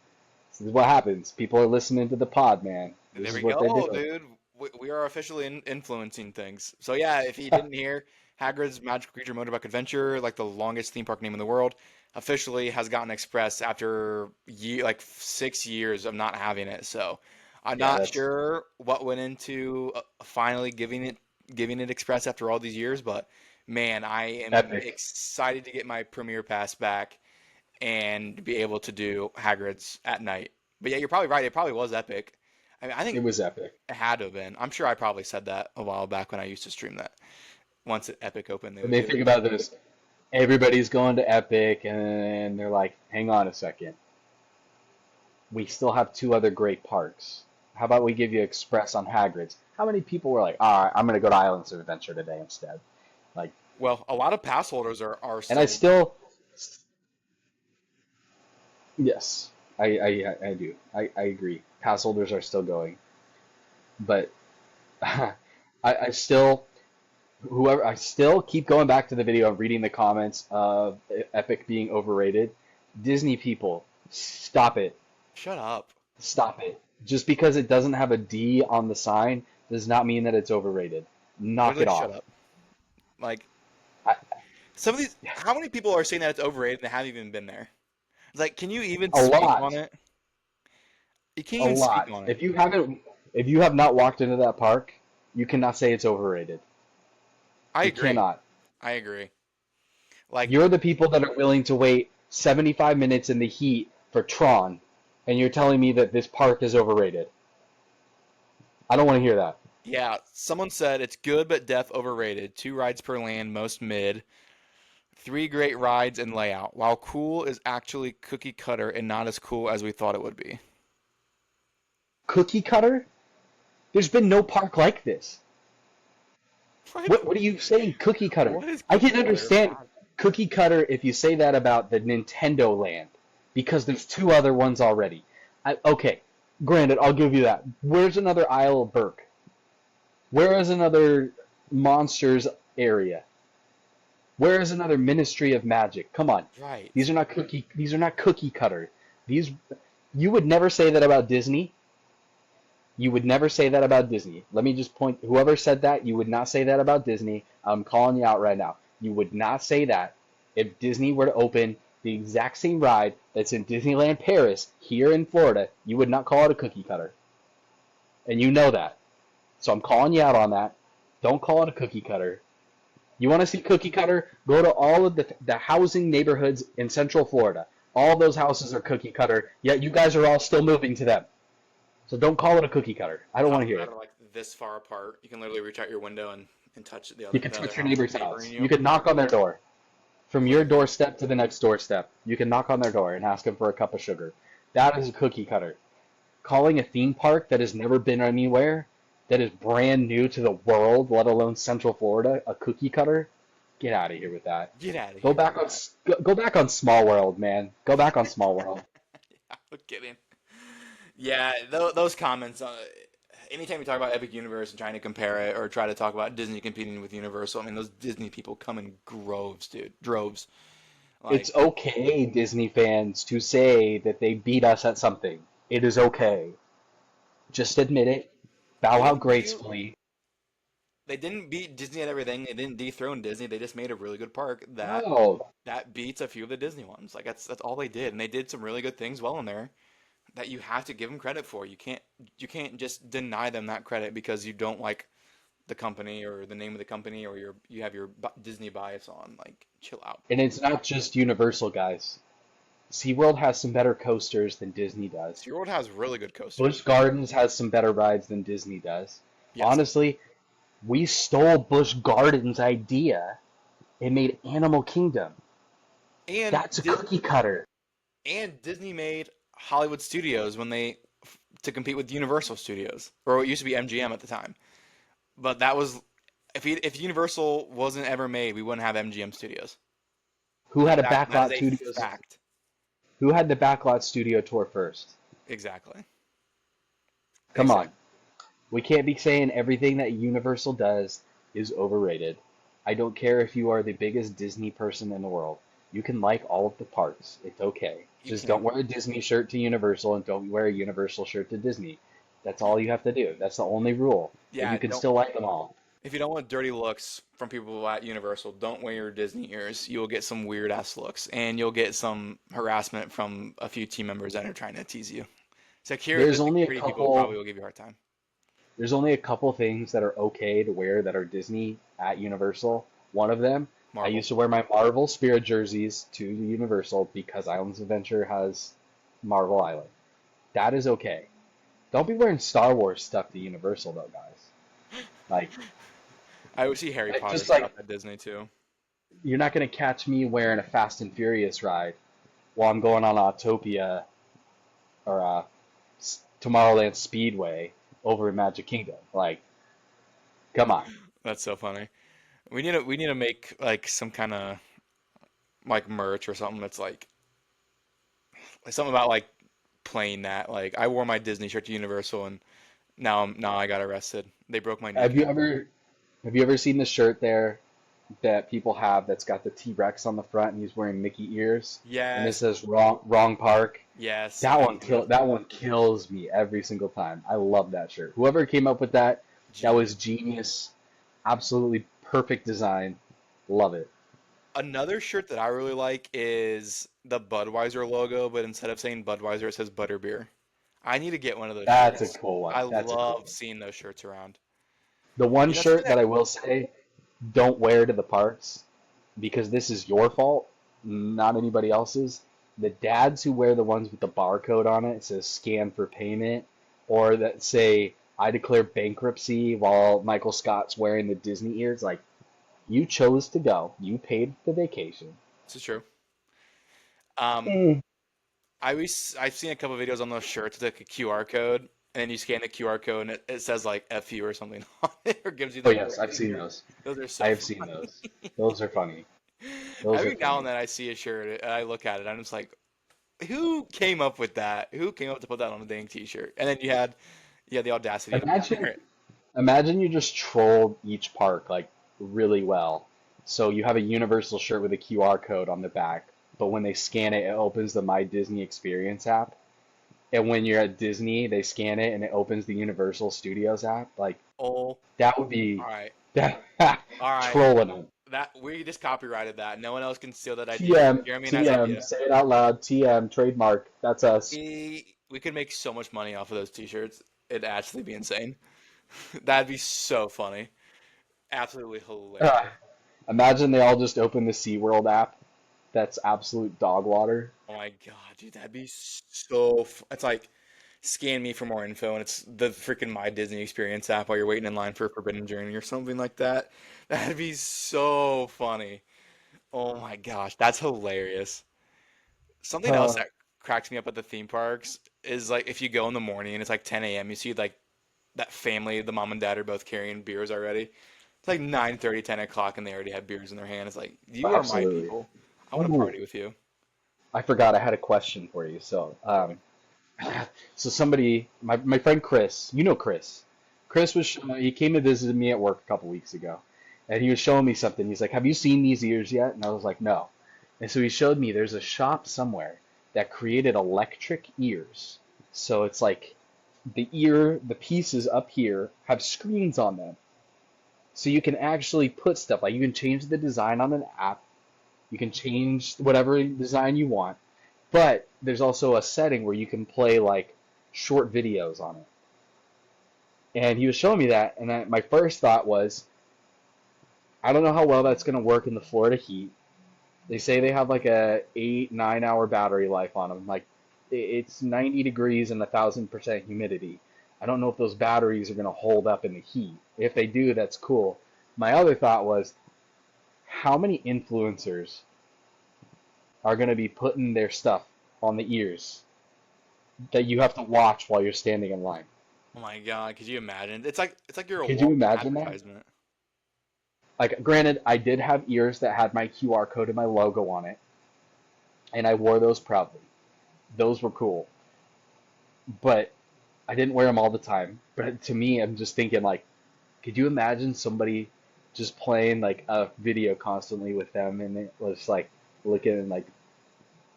this is what happens. People are listening to the pod, man.
there
This is
we
what they
go,
do.
dude. We are officially influencing things. So yeah, if you didn't hear, Hagrid's Magical Creature Motorbike Adventure, like the longest theme park name in the world, officially has gotten Express after like 6 years of not having it. So I'm
Yeah,
not
that's
sure what went into finally giving it Express after all these years, but man, I am
epic.
excited to get my Premier Pass back and be able to do Hagrid's at night. But yeah, you're probably right. It probably was epic. I mean, I
It
think
was epic.
it had to have been. I'm sure I probably said that a while back when I used to stream that. Once Epic opened, they
And
would
they
get it.
think about this. Everybody's going to Epic, and they're like, hang on a second. We still have two other great parks. How about we give you Express on Hagrid's? How many people were like, all right, I'm going to go to Islands of Adventure today instead? Like,
Well, a lot of pass holders are
and I
still.
still, yes, I do. I agree. Pass holders are still going. But I still, whoever, I still keep going back to the video of reading the comments of Epic being overrated. Disney people, stop it.
Shut up.
Stop it. Just because it doesn't have a D on the sign does not mean that it's overrated. Knock it
Literally, shut
off.
up. Like
I,
some of these. How many people are saying that it's overrated and they haven't even been there? It's like, can you even
a
speak on
lot.
it? You can't
A
even speak
lot.
on it.
If you have not walked into that park, you cannot say it's overrated.
I
You
agree.
cannot.
I agree. Like,
You're the people that are willing to wait 75 minutes in the heat for Tron, and you're telling me that this park is overrated. I don't want to hear that.
yeah, someone said it's good but def overrated. 2 rides per land, most mid. 3 great rides and layout. While cool is actually cookie cutter and not as cool as we thought it would be.
Cookie cutter? There's been no park like this.
What?
What are you saying, cookie cutter?
What is
I
cookie
can
cutter?
understand cookie cutter if you say that about the Nintendo Land, because there's two other ones already. Okay, granted, I'll give you that. Where's another Isle of Berk? Where is another Monsters area? Where is another Ministry of Magic? Come on,
Right.
these are not cookie. These are not cookie cutter. These you would never say that about Disney. You would never say that about Disney. Let me just point, whoever said that, you would not say that about Disney. I'm calling you out right now. You would not say that if Disney were to open the exact same ride that's in Disneyland Paris here in Florida. You would not call it a cookie cutter. And you know that. So I'm calling you out on that. Don't call it a cookie cutter. You want to see cookie cutter? Go to all of the housing neighborhoods in Central Florida. All those houses are cookie cutter, yet you guys are all still moving to them. So don't call it a cookie cutter. I don't want to
Houses
hear
that
it.
are like this far apart. You can literally reach out your window and touch
You can
the other
touch your
house
neighbor's
neighboring
house.
you.
You can knock on their door. From your
Literally.
doorstep to the next doorstep, you can knock on their door and ask them for a cup of sugar. That is a cookie cutter. Calling a theme park that has never been anywhere, that is brand new to the world, let alone Central Florida, a cookie cutter? Get out of here with that.
Get out of
Go
here.
back on go back on Small World, man. Go back on Small World.
I'm kidding. Yeah, those comments. Anytime we talk about Epic Universe and trying to compare it, or try to talk about Disney competing with Universal, I mean, those Disney people come in groves, dude, droves. Like,
It's okay, Disney fans, to say that they beat us at something. It is okay. Just admit it.
they
Bow out
didn't do,
gracefully.
they didn't beat Disney at everything. They didn't dethrone Disney. They just made a really good park
No.
that beats a few of the Disney ones. Like that's all they did, and they did some really good things well in there that you have to give them credit for. You can't just deny them that credit because you don't like the company or the name of the company or you have your Disney bias on. Like, chill out.
And it's not just Universal, guys. SeaWorld has some better coasters than Disney does.
SeaWorld has really good
Busch
coasters.
Gardens has some better rides than Disney does.
Yes.
Honestly, we stole Busch Gardens' idea and made Animal Kingdom.
And
That's a cookie cutter.
Disney made Hollywood Studios when they to compete with Universal Studios, or it used to be MGM at the time. But that was if Universal wasn't ever made, we wouldn't have MGM Studios.
Who had a
That is
backlot
a
studios?
fact.
Who had the backlot studio tour first?
Exactly.
Come
Exactly.
on. We can't be saying everything that Universal does is overrated. I don't care if you are the biggest Disney person in the world. You can like all of the parks. It's okay.
You
Just
can.
don't wear a Disney shirt to Universal and don't wear a Universal shirt to Disney. That's all you have to do. That's the only rule. But
Yeah,
you can
don't
still like them all.
if you don't want dirty looks from people at Universal, don't wear your Disney ears. You will get some weird ass looks, and you'll get some harassment from a few team members that are trying to tease you.
There's only a
Security people probably
couple
will give you a hard time.
there's only a couple things that are okay to wear that are Disney at Universal. One of them, I
Marvel.
used to wear my Marvel Spirit jerseys to Universal because Islands of Adventure has Marvel Island. That is okay. Don't be wearing Star Wars stuff to Universal though, guys. Like,
I would see Harry Potter
just
stuff
like
at Disney too.
you're not gonna catch me wearing a Fast and Furious ride while I'm going on Autopia or Tomorrowland Speedway over in Magic Kingdom. Like, come on.
That's so funny. We need to make like some kind of like merch or something that's like something about like playing that. Like I wore my Disney shirt to Universal and now I got arrested. They broke my
Have you
kneecap.
ever have you ever seen the shirt there that people have that's got the T-Rex on the front and he's wearing Mickey ears and it
Yes,
says wrong park?
yes,
That
I've
one
seen those.
kills me every single time. I love that shirt. Whoever came up with that, that
Genius.
was genius. Absolutely perfect design. Love it.
Another shirt that I really like is the Budweiser logo, but instead of saying Budweiser, it says Butterbeer. I need to get one of those
That's a
shirts.
cool one.
I
That's a cool
love
one.
seeing those shirts around.
The one
You know something
shirt
that
that I will say, don't wear to the parks because this is your fault, not anybody else's. The dads who wear the ones with the barcode on it, it says scan for payment, or that say I declare bankruptcy while Michael Scott's wearing the Disney ears, like you chose to go. You paid the vacation.
this is true. Um,
Mm.
I've seen a couple videos on those shirts with like a QR code, and then you scan the QR code and it says like FU or something on it, or gives you
Oh
the
yes,
correct
I've seen
figure.
those.
Those are
I
so
have seen
funny.
those. Those are funny. Those are
Every now and
funny.
then I see a shirt and I look at it, I'm just like, who came up with that? Who came up to put that on a dang t-shirt? And then you had the audacity to wear
Imagine
it.
Imagine you just trolled each park like really well. So you have a Universal shirt with a QR code on the back, but when they scan it, it opens the My Disney Experience app. And when you're at Disney, they scan it and it opens the Universal Studios app. Like
Oh,
that would be
all right.
that
All right.
trolling them.
That we just copyrighted that. No one else can steal that idea.
TM,
Jeremy and I's
TM,
idea.
say it out loud. TM, trademark. That's us.
We could make so much money off of those t-shirts. It'd actually be insane. That'd be so funny. Absolutely hilarious.
Ah, imagine they all just open the SeaWorld app. That's absolute dog water.
Oh my God, dude, that'd be so. It's like scan me for more info, and it's the freaking My Disney Experience app while you're waiting in line for Forbidden Journey or something like that. That'd be so funny. Oh my gosh, that's hilarious. Something else
Uh,
that cracks me up at the theme parks is like if you go in the morning and it's like 10 a.m., you see like that family, the mom and dad are both carrying beers already. It's like 9:30, 10 o'clock, and they already have beers in their hand. It's like, you are my
Absolutely.
people. I want to
Ooh,
party with you.
I forgot I had a question for you. So somebody, my friend Chris, you know Chris. Chris was he came to visit me at work a couple weeks ago, and he was showing me something. He's like, "Have you seen these ears yet?" And I was like, "No." And so he showed me there's a shop somewhere that created electric ears. So it's like the pieces up here have screens on them. So you can actually put stuff like you can change the design on an app. You can change whatever design you want, but there's also a setting where you can play like short videos on it. And he was showing me that, and my first thought was, I don't know how well that's going to work in the Florida heat. They say they have like a 8, 9 hour battery life on them. Like it's 90 degrees and 1,000% humidity. I don't know if those batteries are going to hold up in the heat. If they do, that's cool. My other thought was, how many influencers are going to be putting their stuff on the ears that you have to watch while you're standing in line?
Oh my God, could you imagine? It's like you're a
Could you
walking
imagine that?
advertisement.
Like, granted, I did have ears that had my QR code and my logo on it, and I wore those proudly. Those were cool, but I didn't wear them all the time. But to me, I'm just thinking, like, could you imagine somebody just playing like a video constantly with them, and it was like looking and like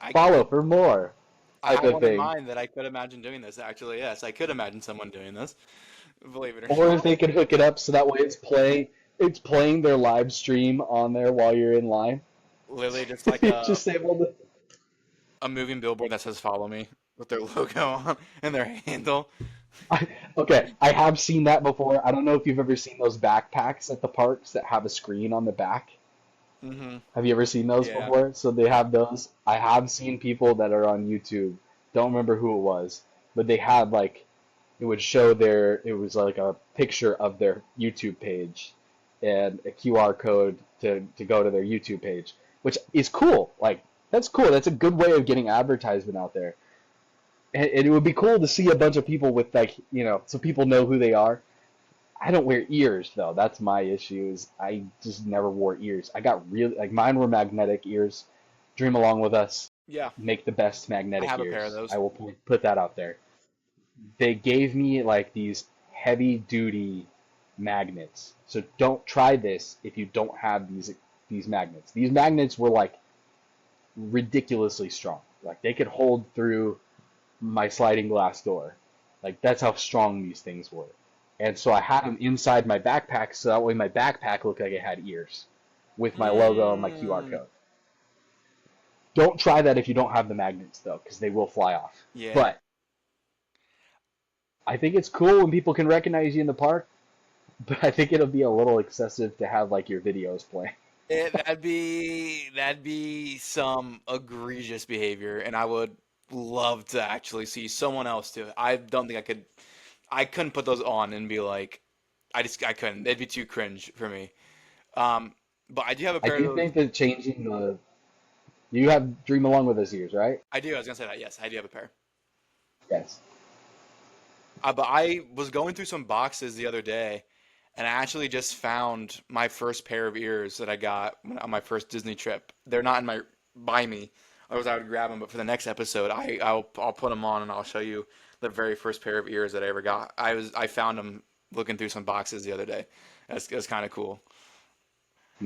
I
follow for more
I
type
have
of
one in
thing?
mind that I could imagine doing this. Actually, yes, I could imagine someone doing this. Believe it or
Or if
not.
they could hook it up so that way it's playing their live stream on there while you're in line.
Literally just like
Just able to.
a moving billboard that says "Follow me" with their logo on and their handle.
Okay, I have seen that before. I don't know if you've ever seen those backpacks at the parks that have a screen on the back.
Hmm.
Have you ever seen those
Yeah.
before? So they have those. I have seen people that are on YouTube. Don't remember who it was, but they had like it would show it was like a picture of their YouTube page and a QR code to go to their YouTube page, which is cool. Like that's cool. That's a good way of getting advertisement out there. And it would be cool to see a bunch of people with like, so people know who they are. I don't wear ears though. That's my issue. Is I just never wore ears. I got really like mine were magnetic ears. Dream along with us.
Yeah.
Make the best
I
magnetic
have a pair of
ears. I
those.
will put that out there. They gave me like these heavy duty magnets. So don't try this if you don't have these magnets. These magnets were like ridiculously strong. Like they could hold through my sliding glass door. Like that's how strong these things were. And so I had them inside my backpack so that way my backpack looked like it had ears with my logo and my QR
Mm,
code. Don't try that if you don't have the magnets though, because they will fly off.
yeah.
But I think it's cool when people can recognize you in the park, but I think it'll be a little excessive to have like your videos playing.
That'd be some egregious behavior, and I would love to actually see someone else do it. I don't think I couldn't put those on and be like, I couldn't. It'd be too cringe for me. Um, but I do have a
I
pair of
do
those.
think that you have Dream Along with Us ears, right?
I do. I was gonna say that. Yes, I do have a pair.
Yes.
But I was going through some boxes the other day, and I actually just found my first pair of ears that I got on my first Disney trip. They're not in my by me. Otherwise, I would grab them. But for the next episode, I'll put them on and I'll show you the very first pair of ears that I ever got. I found them looking through some boxes the other day. That's kind of cool.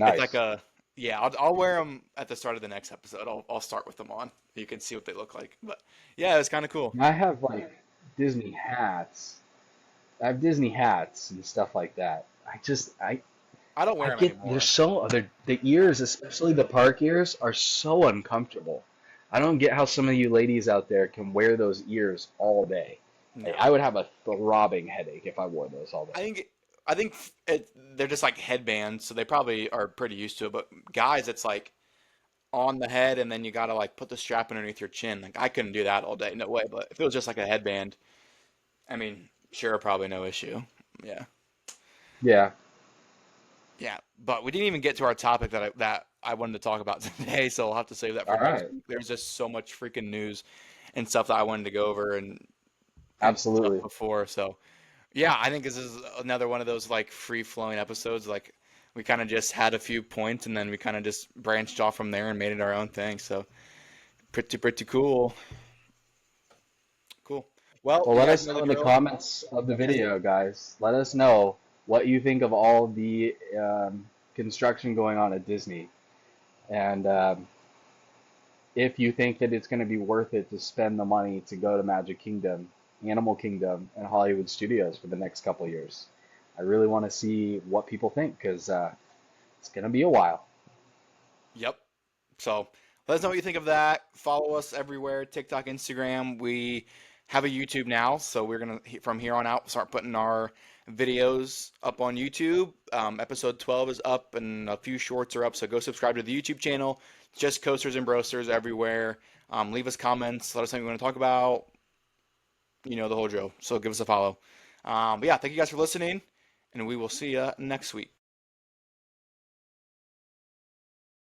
It's like
Nice.
yeah. I'll wear them at the start of the next episode. I'll start with them on. You can see what they look like. But yeah, it's kind of cool.
I have like Disney hats. I have Disney hats and stuff like that.
I don't
I
wear them
get
anymore.
the ears, especially the park ears, are so uncomfortable. I don't get how some of you ladies out there can wear those ears all day. Like, I
No.
would have a throbbing headache if I wore those all
I
day.
think I think they're just like headbands, so they probably are pretty used to it. But guys, it's like on the head, and then you gotta like put the strap underneath your chin. Like I couldn't do that all day, no way. But if it was just like a headband, I mean, sure, probably no issue. Yeah,
Yeah.
yeah. But we didn't even get to our topic that I wanted to talk about today, so I'll have to save that for
All
next
right.
week. There's just so much freaking news and stuff that I wanted to go over and stuff
Absolutely.
before. So yeah, I think this is another one of those like free flowing episodes. Like we kind of just had a few points and then we kind of just branched off from there and made it our own thing. So pretty cool. Cool. Well,
Well,
you
let
guys
us
know the
know in the
drill.
comments of the video, guys. Let us know what you think of all the construction going on at Disney, and if you think that it's going to be worth it to spend the money to go to Magic Kingdom, Animal Kingdom, and Hollywood Studios for the next couple of years. I really want to see what people think because it's going to be a while.
Yep. So let us know what you think of that. Follow us everywhere, TikTok, Instagram. We have a YouTube now, so we're gonna from here on out start putting our videos up on YouTube. Episode 12 is up, and a few shorts are up. So go subscribe to the YouTube channel. Just Coasters and Brosters everywhere. Leave us comments. Let us know what you want to talk about. You know the whole drill. So give us a follow. But yeah, thank you guys for listening, and we will see you next week.